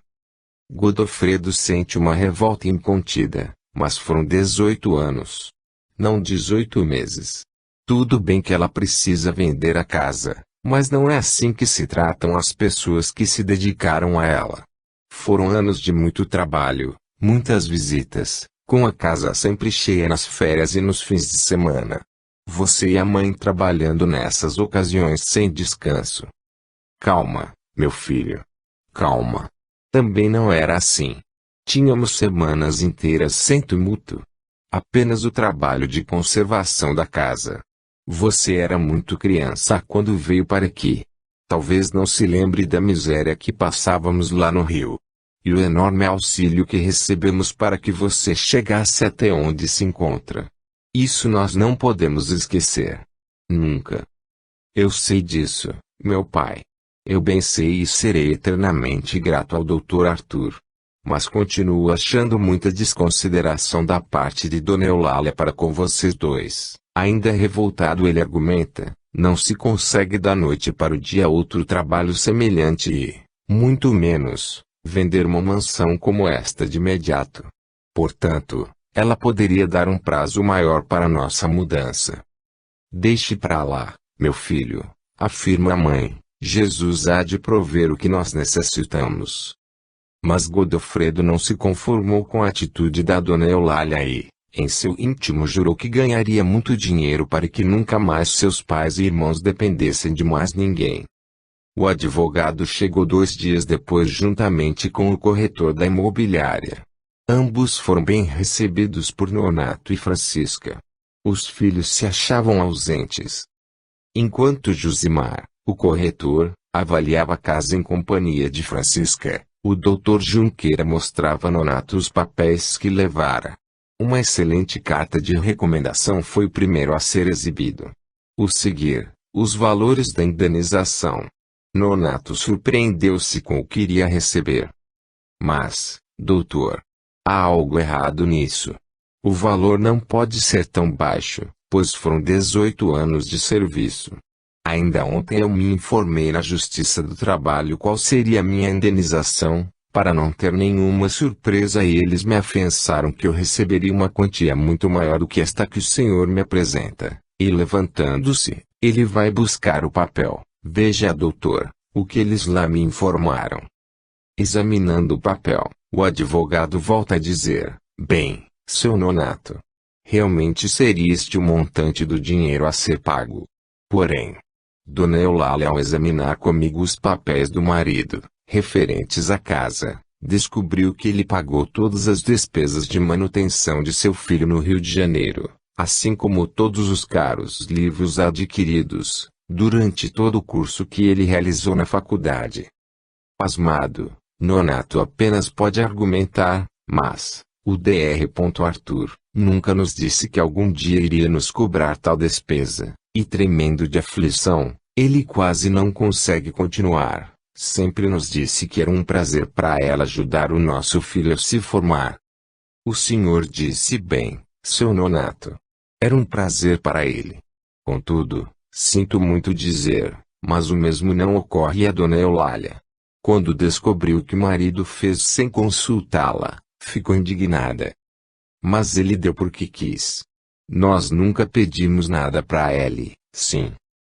Godofredo sente uma revolta incontida, mas foram 18 anos. Não 18 meses. Tudo bem que ela precisa vender a casa, mas não é assim que se tratam as pessoas que se dedicaram a ela. Foram anos de muito trabalho, muitas visitas, com a casa sempre cheia nas férias e nos fins de semana. Você e a mãe trabalhando nessas ocasiões sem descanso. Calma, meu filho. Calma. Também não era assim. Tínhamos semanas inteiras sem tumulto. Apenas o trabalho de conservação da casa. Você era muito criança quando veio para aqui. Talvez não se lembre da miséria que passávamos lá no Rio. E o enorme auxílio que recebemos para que você chegasse até onde se encontra. Isso nós não podemos esquecer. Nunca. Eu sei disso, meu pai. Eu bem sei e serei eternamente grato ao Dr. Arthur. Mas continuo achando muita desconsideração da parte de Dona Eulália para com vocês dois. Ainda revoltado ele argumenta, não se consegue da noite para o dia outro trabalho semelhante e, muito menos, vender uma mansão como esta de imediato. Portanto, ela poderia dar um prazo maior para nossa mudança. Deixe pra lá, meu filho, afirma a mãe, Jesus há de prover o que nós necessitamos. Mas Godofredo não se conformou com a atitude da Dona Eulália e, em seu íntimo jurou que ganharia muito dinheiro para que nunca mais seus pais e irmãos dependessem de mais ninguém. O advogado chegou 2 dias depois juntamente com o corretor da imobiliária. Ambos foram bem recebidos por Nonato e Francisca. Os filhos se achavam ausentes. Enquanto Josimar, o corretor, avaliava a casa em companhia de Francisca, o Dr. Junqueira mostrava a Nonato os papéis que levara. Uma excelente carta de recomendação foi o primeiro a ser exibido. O seguir, os valores da indenização. Nonato surpreendeu-se com o que iria receber. Mas, doutor, há algo errado nisso. O valor não pode ser tão baixo, pois foram 18 anos de serviço. Ainda ontem eu me informei na Justiça do Trabalho qual seria a minha indenização, para não ter nenhuma surpresa e eles me afiançaram que eu receberia uma quantia muito maior do que esta que o senhor me apresenta, e levantando-se, ele vai buscar o papel. Veja, doutor, o que eles lá me informaram. Examinando o papel, o advogado volta a dizer, bem, seu Nonato, realmente seria este o montante do dinheiro a ser pago. Porém, Dona Eulália, ao examinar comigo os papéis do marido, referentes à casa, descobriu que ele pagou todas as despesas de manutenção de seu filho no Rio de Janeiro, assim como todos os caros livros adquiridos, durante todo o curso que ele realizou na faculdade. Pasmado, Nonato apenas pode argumentar, mas, o Dr. Arthur, nunca nos disse que algum dia iria nos cobrar tal despesa, e tremendo de aflição, ele quase não consegue continuar. Sempre nos disse que era um prazer para ela ajudar o nosso filho a se formar. O senhor disse bem, seu Nonato. Era um prazer para ele. Contudo, sinto muito dizer, mas o mesmo não ocorre a Dona Eulália. Quando descobriu que o marido fez sem consultá-la, ficou indignada. Mas ele deu porque quis. Nós nunca pedimos nada para ele, sim.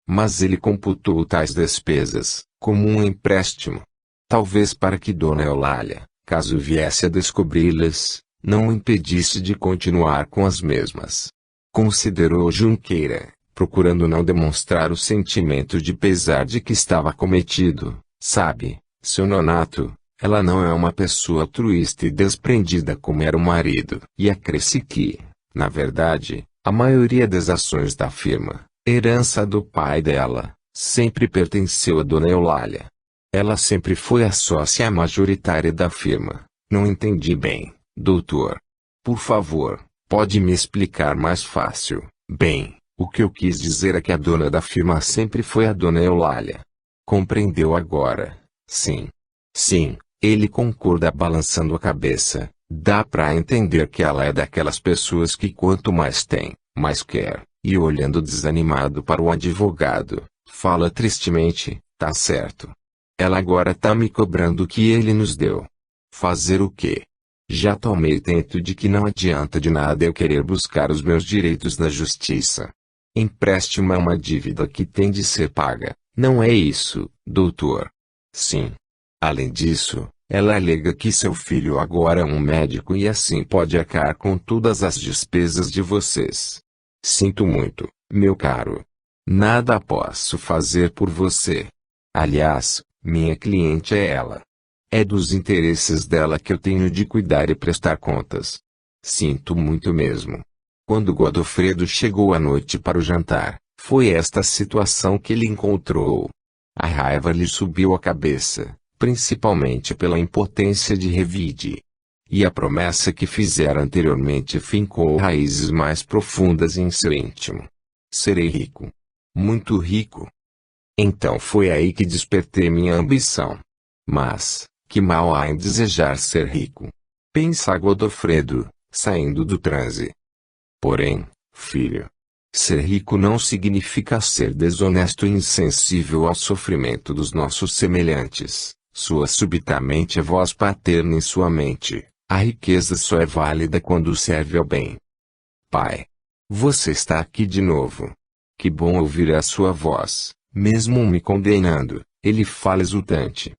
Mas ele computou tais despesas, como um empréstimo. Talvez para que Dona Eulália, caso viesse a descobri-las, não o impedisse de continuar com as mesmas. Considerou Junqueira, procurando não demonstrar o sentimento de pesar de que estava cometido. Sabe, seu Nonato, ela não é uma pessoa altruísta e desprendida como era o marido. E acresce que, na verdade, a maioria das ações da firma, herança do pai dela, sempre pertenceu a Dona Eulália. Ela sempre foi a sócia majoritária da firma. Não entendi bem, doutor. Por favor, pode me explicar mais fácil? Bem, o que eu quis dizer é que a dona da firma sempre foi a Dona Eulália. Compreendeu agora? Sim. Sim, ele concorda balançando a cabeça. Dá pra entender que ela é daquelas pessoas que quanto mais tem, mais quer. E olhando desanimado para o advogado, fala tristemente, tá certo. Ela agora tá me cobrando o que ele nos deu. Fazer o quê? Já tomei tento de que não adianta de nada eu querer buscar os meus direitos na justiça. Empréstimo é uma dívida que tem de ser paga, não é isso, doutor? Sim. Além disso, ela alega que seu filho agora é um médico e assim pode arcar com todas as despesas de vocês. Sinto muito, meu caro. Nada posso fazer por você. Aliás, minha cliente é ela. É dos interesses dela que eu tenho de cuidar e prestar contas. Sinto muito mesmo. Quando Godofredo chegou à noite para o jantar, foi esta situação que ele encontrou. A raiva lhe subiu à cabeça, principalmente pela impotência de Revide. E a promessa que fizera anteriormente fincou raízes mais profundas em seu íntimo. Serei rico. Muito rico. Então foi aí que despertei minha ambição. Mas, que mal há em desejar ser rico? Pensa Godofredo, saindo do transe. Porém, filho, ser rico não significa ser desonesto e insensível ao sofrimento dos nossos semelhantes. Soa subitamente a voz paterna em sua mente. A riqueza só é válida quando serve ao bem. Pai, você está aqui de novo. Que bom ouvir a sua voz, mesmo me condenando, ele fala exultante.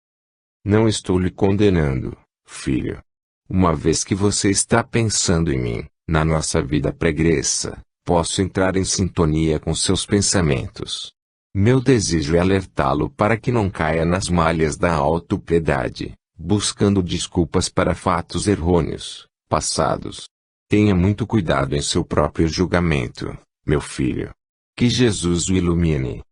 Não estou lhe condenando, filho. Uma vez que você está pensando em mim, na nossa vida pregressa, posso entrar em sintonia com seus pensamentos. Meu desejo é alertá-lo para que não caia nas malhas da autopiedade, buscando desculpas para fatos errôneos, passados. Tenha muito cuidado em seu próprio julgamento, meu filho. Que Jesus o ilumine.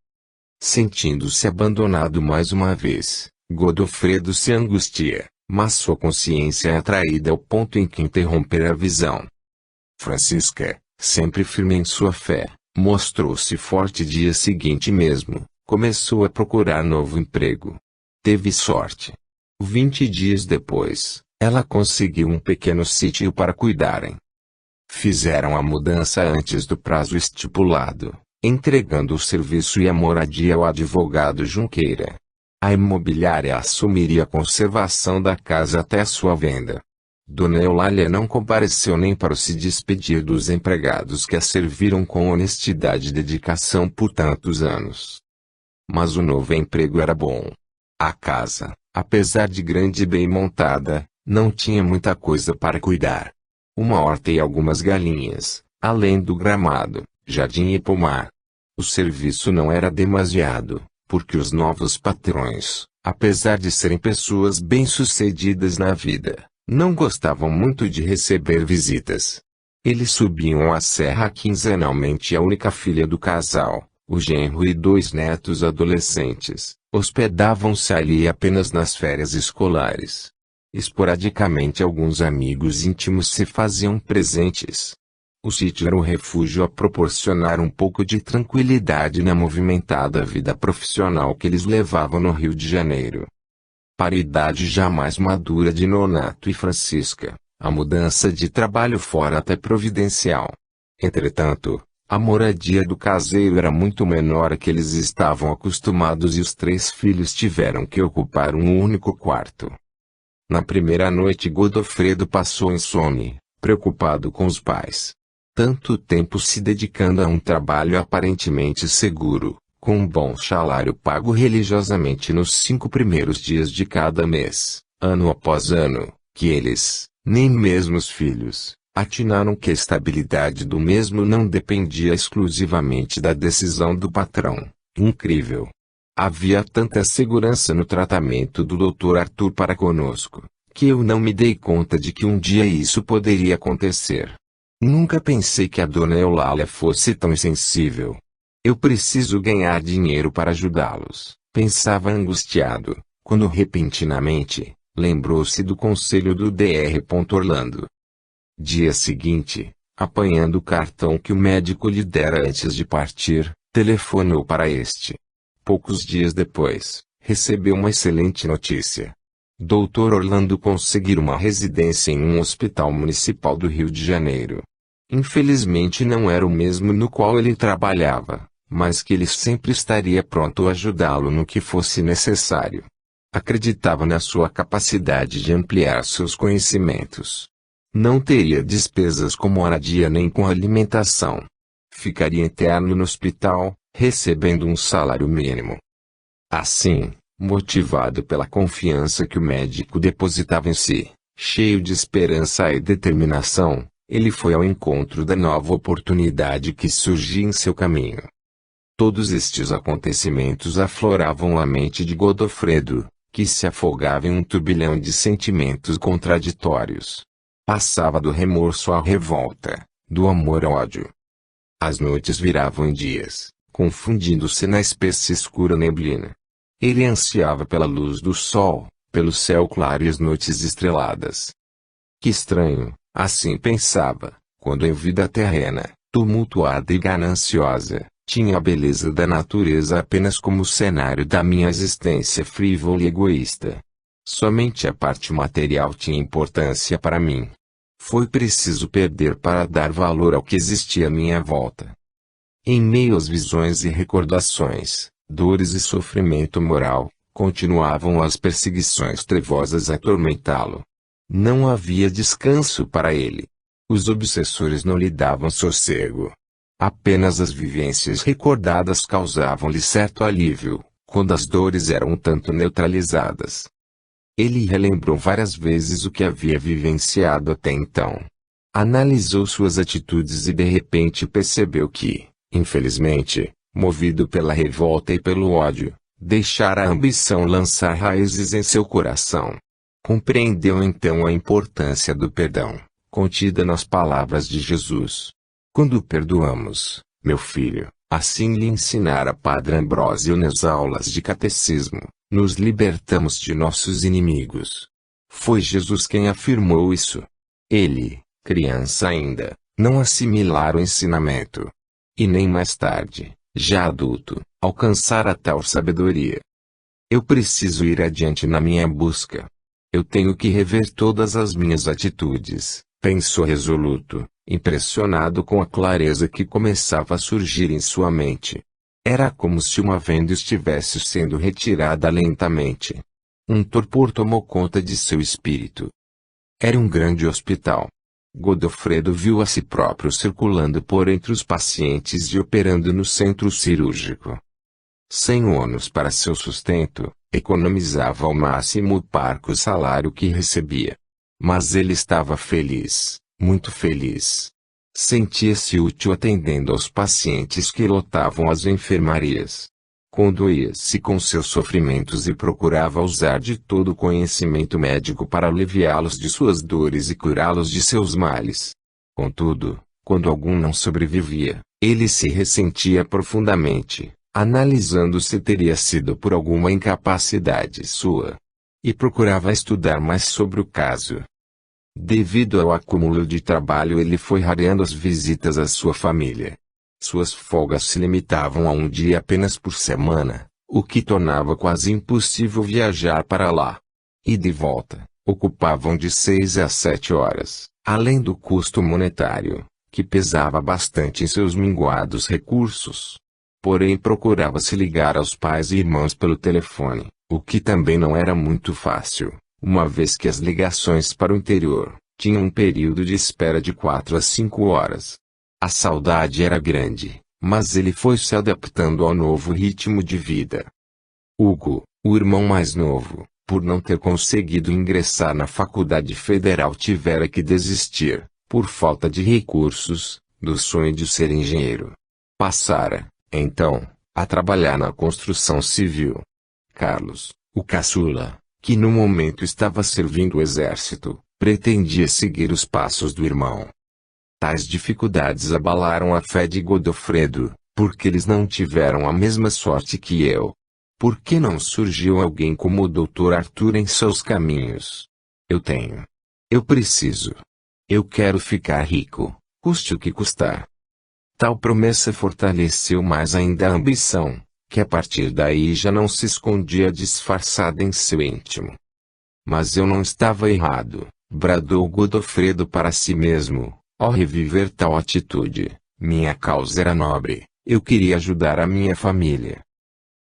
Sentindo-se abandonado mais uma vez, Godofredo se angustia, mas sua consciência é atraída ao ponto em que interromper a visão. Francisca, sempre firme em sua fé, mostrou-se forte dia seguinte mesmo, começou a procurar novo emprego. Teve sorte. 20 dias depois, ela conseguiu um pequeno sítio para cuidarem. Fizeram a mudança antes do prazo estipulado, entregando o serviço e a moradia ao advogado Junqueira. A imobiliária assumiria a conservação da casa até sua venda. Dona Eulália não compareceu nem para se despedir dos empregados que a serviram com honestidade e dedicação por tantos anos. Mas o novo emprego era bom. A casa, apesar de grande e bem montada, não tinha muita coisa para cuidar. Uma horta e algumas galinhas, além do gramado, jardim e pomar. O serviço não era demasiado, porque os novos patrões, apesar de serem pessoas bem-sucedidas na vida, não gostavam muito de receber visitas. Eles subiam a serra quinzenalmente e a única filha do casal, o genro e 2 netos adolescentes, hospedavam-se ali apenas nas férias escolares. Esporadicamente alguns amigos íntimos se faziam presentes. O sítio era um refúgio a proporcionar um pouco de tranquilidade na movimentada vida profissional que eles levavam no Rio de Janeiro. Para a idade já mais madura de Nonato e Francisca, a mudança de trabalho fora até providencial. Entretanto, a moradia do caseiro era muito menor a que eles estavam acostumados e os 3 filhos tiveram que ocupar um único quarto. Na primeira noite Godofredo passou insone, preocupado com os pais. Tanto tempo se dedicando a um trabalho aparentemente seguro, com um bom salário pago religiosamente nos 5 primeiros dias de cada mês, ano após ano, que eles, nem mesmo os filhos, atinaram que a estabilidade do mesmo não dependia exclusivamente da decisão do patrão. Incrível! Havia tanta segurança no tratamento do Dr. Arthur para conosco, que eu não me dei conta de que um dia isso poderia acontecer. Nunca pensei que a dona Eulália fosse tão insensível. Eu preciso ganhar dinheiro para ajudá-los, pensava angustiado, quando repentinamente, lembrou-se do conselho do Dr. Orlando. Dia seguinte, apanhando o cartão que o médico lhe dera antes de partir, telefonou para este. Poucos dias depois, recebeu uma excelente notícia. Dr. Orlando conseguiu uma residência em um hospital municipal do Rio de Janeiro. Infelizmente não era o mesmo no qual ele trabalhava, mas que ele sempre estaria pronto a ajudá-lo no que fosse necessário. Acreditava na sua capacidade de ampliar seus conhecimentos. Não teria despesas com moradia nem com alimentação. Ficaria interno no hospital, recebendo um salário mínimo. Assim, motivado pela confiança que o médico depositava em si, cheio de esperança e determinação, ele foi ao encontro da nova oportunidade que surgia em seu caminho. Todos estes acontecimentos afloravam a mente de Godofredo, que se afogava em um turbilhão de sentimentos contraditórios. Passava do remorso à revolta, do amor ao ódio. As noites viravam em dias, confundindo-se na espessa e escura neblina. Ele ansiava pela luz do sol, pelo céu claro e as noites estreladas. Que estranho, assim pensava, quando em vida terrena, tumultuada e gananciosa, tinha a beleza da natureza apenas como cenário da minha existência frívola e egoísta. Somente a parte material tinha importância para mim. Foi preciso perder para dar valor ao que existia à minha volta. Em meio às visões e recordações, dores e sofrimento moral, continuavam as perseguições trevosas a atormentá-lo. Não havia descanso para ele. Os obsessores não lhe davam sossego. Apenas as vivências recordadas causavam-lhe certo alívio, quando as dores eram um tanto neutralizadas. Ele relembrou várias vezes o que havia vivenciado até então. Analisou suas atitudes e de repente percebeu que, infelizmente, movido pela revolta e pelo ódio, deixara a ambição lançar raízes em seu coração. Compreendeu então a importância do perdão, contida nas palavras de Jesus. Quando perdoamos, meu filho, assim lhe ensinara Padre Ambrósio nas aulas de catecismo, nos libertamos de nossos inimigos. Foi Jesus quem afirmou isso. Ele, criança ainda, não assimilara o ensinamento. E nem mais tarde, já adulto, alcançara tal sabedoria. Eu preciso ir adiante na minha busca. Eu tenho que rever todas as minhas atitudes, pensou resoluto, impressionado com a clareza que começava a surgir em sua mente. Era como se uma venda estivesse sendo retirada lentamente. Um torpor tomou conta de seu espírito. Era um grande hospital. Godofredo viu a si próprio circulando por entre os pacientes e operando no centro cirúrgico. Sem ônus para seu sustento, economizava ao máximo o parco salário que recebia. Mas ele estava feliz, muito feliz. Sentia-se útil atendendo aos pacientes que lotavam as enfermarias. Condoía-se com seus sofrimentos e procurava usar de todo o conhecimento médico para aliviá-los de suas dores e curá-los de seus males. Contudo, quando algum não sobrevivia, ele se ressentia profundamente, analisando se teria sido por alguma incapacidade sua. E procurava estudar mais sobre o caso. Devido ao acúmulo de trabalho, ele foi rareando as visitas à sua família. Suas folgas se limitavam a um dia apenas por semana, o que tornava quase impossível viajar para lá. E de volta, ocupavam de 6 a 7 horas, além do custo monetário, que pesava bastante em seus minguados recursos. Porém procurava se ligar aos pais e irmãos pelo telefone, o que também não era muito fácil, uma vez que as ligações para o interior tinham um período de espera de 4 a 5 horas. A saudade era grande, mas ele foi se adaptando ao novo ritmo de vida. Hugo, o irmão mais novo, por não ter conseguido ingressar na faculdade federal, tivera que desistir, por falta de recursos, do sonho de ser engenheiro. Passara, então, a trabalhar na construção civil. Carlos, o caçula, que no momento estava servindo o exército, pretendia seguir os passos do irmão. Tais dificuldades abalaram a fé de Godofredo, porque eles não tiveram a mesma sorte que eu. Por que não surgiu alguém como o Dr. Arthur em seus caminhos? Eu tenho. Eu preciso. Eu quero ficar rico, custe o que custar. Tal promessa fortaleceu mais ainda a ambição, que a partir daí já não se escondia disfarçada em seu íntimo. Mas eu não estava errado, bradou Godofredo para si mesmo. Ao reviver tal atitude, minha causa era nobre, eu queria ajudar a minha família.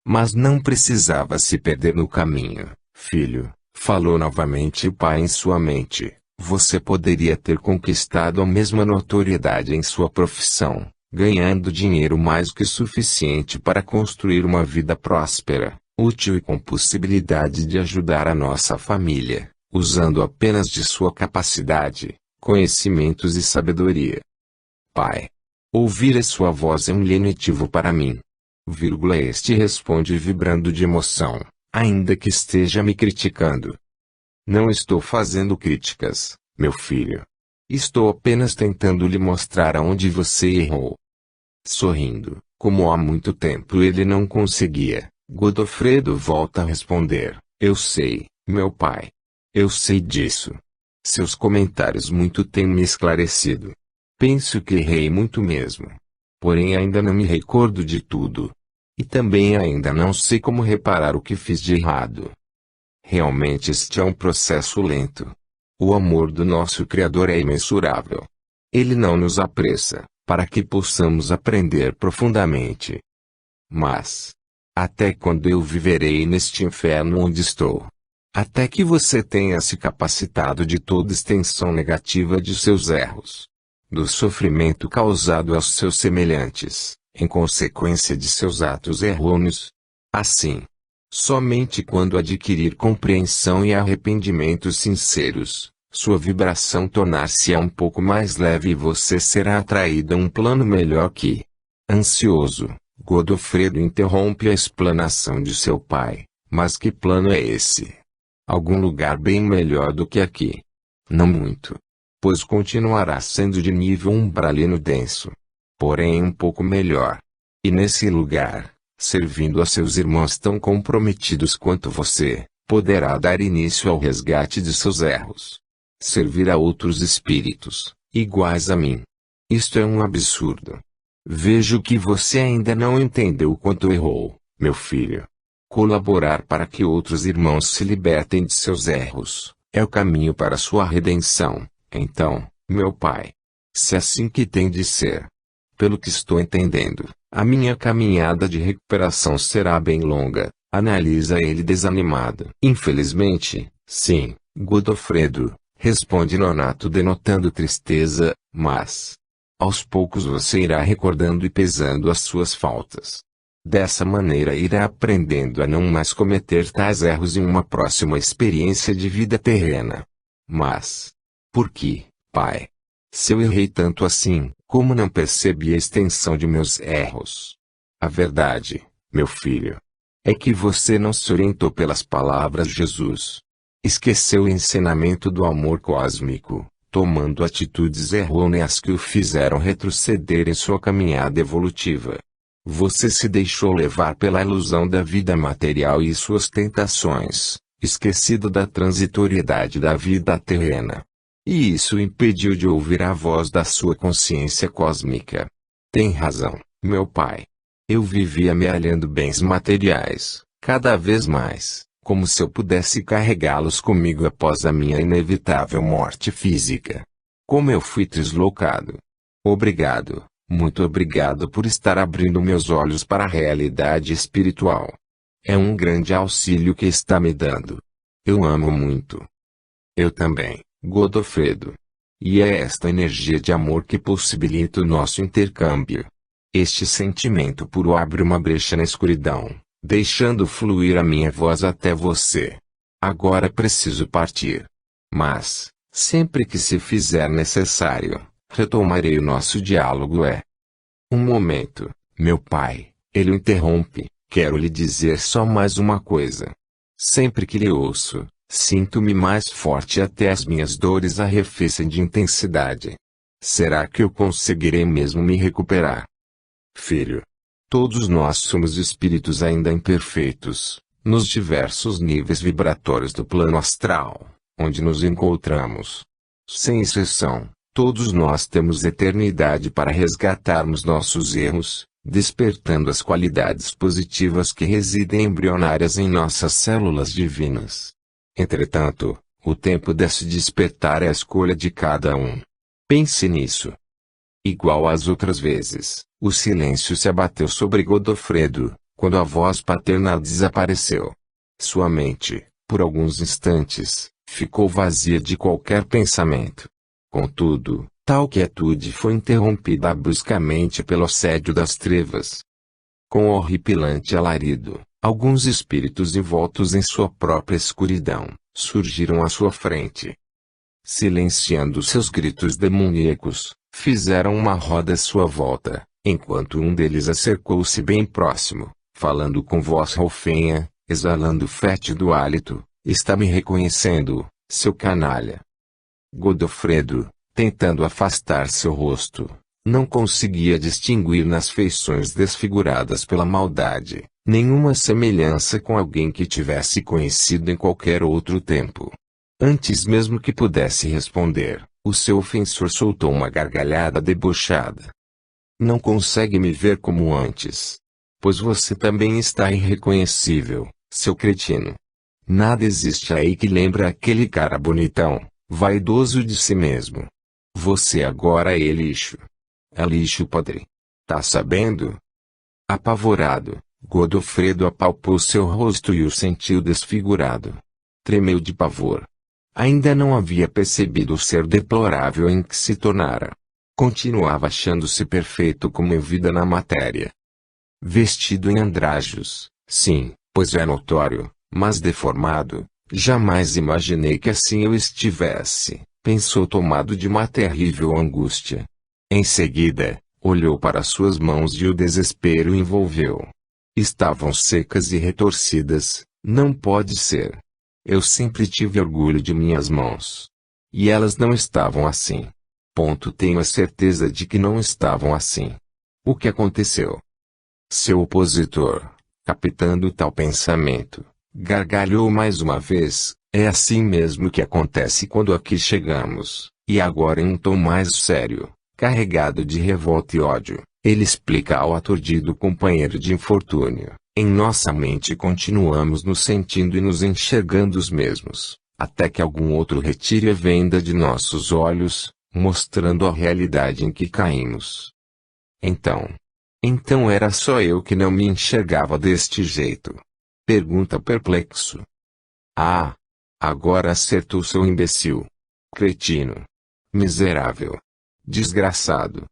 Mas não precisava se perder no caminho, filho, falou novamente o pai em sua mente. Você poderia ter conquistado a mesma notoriedade em sua profissão, ganhando dinheiro mais que suficiente para construir uma vida próspera, útil e com possibilidade de ajudar a nossa família, usando apenas de sua capacidade, conhecimentos e sabedoria. Pai. Ouvir a sua voz é um lenitivo para mim. Este responde vibrando de emoção. ainda que esteja me criticando. Não estou fazendo críticas, meu filho. Estou apenas tentando lhe mostrar aonde você errou. Sorrindo, como há muito tempo ele não conseguia, Godofredo volta a responder: eu sei, meu pai. Eu sei disso. Seus comentários muito têm me esclarecido. Penso que errei muito mesmo. Porém ainda não me recordo de tudo. E também ainda não sei como reparar o que fiz de errado. Realmente este é um processo lento. O amor do nosso Criador é imensurável. Ele não nos apressa, para que possamos aprender profundamente. Mas, até quando eu viverei neste inferno onde estou? Até que você tenha se capacitado de toda extensão negativa de seus erros, do sofrimento causado aos seus semelhantes, em consequência de seus atos errôneos. Assim, somente quando adquirir compreensão e arrependimentos sinceros, sua vibração tornar-se-á um pouco mais leve e você será atraído a um plano melhor que. Ansioso, Godofredo interrompe a explanação de seu pai. Mas que plano é esse? Algum lugar bem melhor do que aqui? Não muito. Pois continuará sendo de nível umbralino denso. Porém um pouco melhor. E nesse lugar, servindo a seus irmãos tão comprometidos quanto você, poderá dar início ao resgate de seus erros. Servir a outros espíritos, iguais a mim. Isto é um absurdo. Vejo que você ainda não entendeu o quanto errou, meu filho. Colaborar para que outros irmãos se libertem de seus erros, é o caminho para sua redenção. Então, meu pai, se é assim que tem de ser. Pelo que estou entendendo, a minha caminhada de recuperação será bem longa, analisa ele desanimado. Infelizmente, sim, Godofredo, responde Nonato denotando tristeza, mas aos poucos você irá recordando e pesando as suas faltas. Dessa maneira irá aprendendo a não mais cometer tais erros em uma próxima experiência de vida terrena. Mas, por que, pai? Se eu errei tanto assim, como não percebi a extensão de meus erros? A verdade, meu filho, é que você não se orientou pelas palavras de Jesus. Esqueceu o ensinamento do amor cósmico, tomando atitudes errôneas que o fizeram retroceder em sua caminhada evolutiva. Você se deixou levar pela ilusão da vida material e suas tentações, esquecido da transitoriedade da vida terrena. E isso o impediu de ouvir a voz da sua consciência cósmica. Tem razão, meu pai. Eu vivia amealhando bens materiais, cada vez mais, como se eu pudesse carregá-los comigo após a minha inevitável morte física. Como eu fui deslocado. Obrigado, muito obrigado por estar abrindo meus olhos para a realidade espiritual. É um grande auxílio que está me dando. Eu amo muito. Eu também, Godofredo. E é esta energia de amor que possibilita o nosso intercâmbio. Este sentimento puro abre uma brecha na escuridão, deixando fluir a minha voz até você. Agora preciso partir. Mas, sempre que se fizer necessário, retomarei o nosso diálogo. Um momento, meu pai, ele o interrompe. Quero lhe dizer só mais uma coisa. Sempre que lhe ouço, sinto-me mais forte até as minhas dores arrefecem de intensidade. Será que eu conseguirei mesmo me recuperar? Filho, todos nós somos espíritos ainda imperfeitos, nos diversos níveis vibratórios do plano astral, onde nos encontramos. Sem exceção, todos nós temos eternidade para resgatarmos nossos erros, despertando as qualidades positivas que residem embrionárias em nossas células divinas. Entretanto, o tempo desse despertar é a escolha de cada um. Pense nisso. Igual às outras vezes, o silêncio se abateu sobre Godofredo, quando a voz paternal desapareceu. Sua mente, por alguns instantes, ficou vazia de qualquer pensamento. Contudo, tal quietude foi interrompida bruscamente pelo assédio das trevas. Com horripilante alarido, alguns espíritos envoltos em sua própria escuridão, surgiram à sua frente. Silenciando seus gritos demoníacos, fizeram uma roda à sua volta, enquanto um deles acercou-se bem próximo, falando com voz rouquenha, exalando fétido hálito, está me reconhecendo, seu canalha. Godofredo, tentando afastar seu rosto, não conseguia distinguir nas feições desfiguradas pela maldade, nenhuma semelhança com alguém que tivesse conhecido em qualquer outro tempo. Antes mesmo que pudesse responder, o seu ofensor soltou uma gargalhada debochada. Não consegue me ver como antes. Pois você também está irreconhecível, seu cretino. Nada existe aí que lembra aquele cara bonitão, vaidoso de si mesmo. Você agora é lixo. É lixo podre. Tá sabendo? Apavorado, Godofredo apalpou seu rosto e o sentiu desfigurado. Tremeu de pavor. Ainda não havia percebido o ser deplorável em que se tornara. Continuava achando-se perfeito como vida na matéria. Vestido em andrajos, sim, pois é notório, mas deformado, jamais imaginei que assim eu estivesse, pensou tomado de uma terrível angústia. Em seguida, olhou para suas mãos e o desespero o envolveu. Estavam secas e retorcidas, não pode ser. Eu sempre tive orgulho de minhas mãos. E elas não estavam assim. Tenho a certeza de que não estavam assim. O que aconteceu? Seu opositor, captando tal pensamento, gargalhou mais uma vez. É assim mesmo que acontece quando aqui chegamos, e agora em um tom mais sério, carregado de revolta e ódio, ele explica ao aturdido companheiro de infortúnio. Em nossa mente continuamos nos sentindo e nos enxergando os mesmos, até que algum outro retire a venda de nossos olhos, mostrando a realidade em que caímos. Então era só eu que não me enxergava deste jeito? Pergunta perplexo. Ah! Agora acertou seu imbecil. Cretino. Miserável. Desgraçado.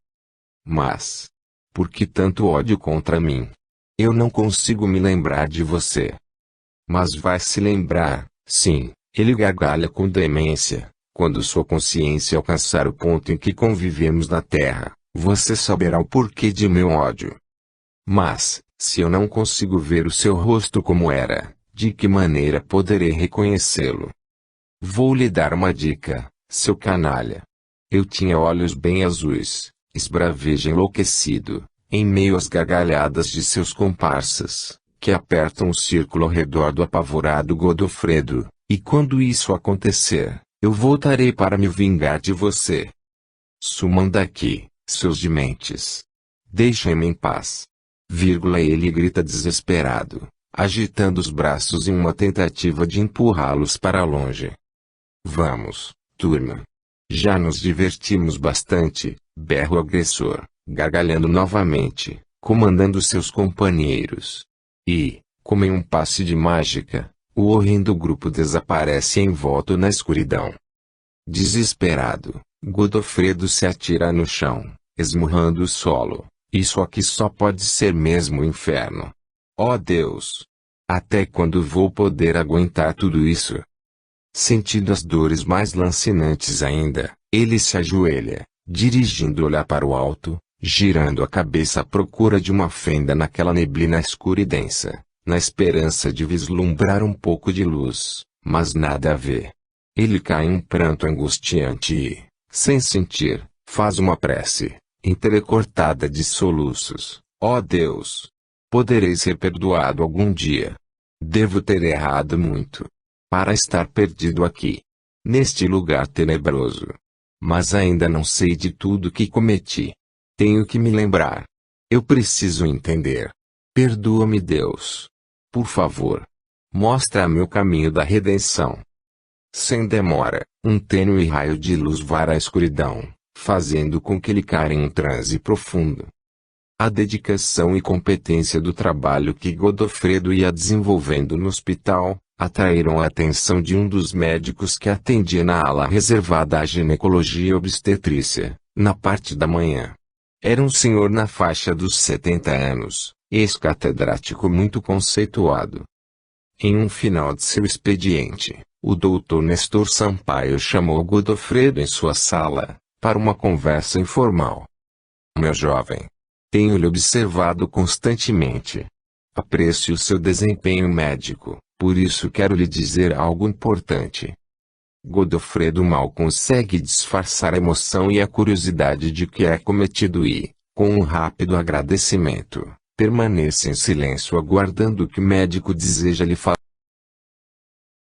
Mas, por que tanto ódio contra mim? Eu não consigo me lembrar de você. Mas vai se lembrar, sim, ele gargalha com demência. Quando sua consciência alcançar o ponto em que convivemos na Terra, você saberá o porquê de meu ódio. Mas, se eu não consigo ver o seu rosto como era, de que maneira poderei reconhecê-lo? Vou lhe dar uma dica, seu canalha. Eu tinha olhos bem azuis, esbraveja enlouquecido, em meio às gargalhadas de seus comparsas, que apertam o círculo ao redor do apavorado Godofredo, e quando isso acontecer, eu voltarei para me vingar de você. Sumam daqui, seus dementes. Deixem-me em paz. Ele grita desesperado, agitando os braços em uma tentativa de empurrá-los para longe. Vamos, turma. Já nos divertimos bastante, berra o agressor, gargalhando novamente, comandando seus companheiros. E, como em um passe de mágica, o horrendo grupo desaparece envolto na escuridão. Desesperado, Godofredo se atira no chão, esmurrando o solo. Isso aqui só pode ser mesmo o inferno. Oh Deus! Até quando vou poder aguentar tudo isso? Sentindo as dores mais lancinantes ainda, ele se ajoelha, dirigindo o olhar para o alto, girando a cabeça à procura de uma fenda naquela neblina escura e densa, na esperança de vislumbrar um pouco de luz, mas nada a ver. Ele cai em um pranto angustiante e, sem sentir, faz uma prece, entrecortada de soluços. Ó Deus! Poderei ser perdoado algum dia. Devo ter errado muito, para estar perdido aqui, neste lugar tenebroso. Mas ainda não sei de tudo que cometi. Tenho que me lembrar. Eu preciso entender. Perdoa-me, Deus. Por favor. Mostra-me o caminho da redenção. Sem demora, um tênue raio de luz vara a escuridão, fazendo com que ele caia em um transe profundo. A dedicação e competência do trabalho que Godofredo ia desenvolvendo no hospital, atraíram a atenção de um dos médicos que atendia na ala reservada à ginecologia e obstetrícia, na parte da manhã. Era um senhor na faixa dos 70 anos, ex-catedrático muito conceituado. Em um final de seu expediente, o Dr. Nestor Sampaio chamou Godofredo em sua sala, para uma conversa informal. Meu jovem, tenho lhe observado constantemente. Aprecio seu desempenho médico, por isso quero lhe dizer algo importante. Godofredo mal consegue disfarçar a emoção e a curiosidade de que é cometido e, com um rápido agradecimento, permanece em silêncio aguardando o que o médico deseja lhe falar.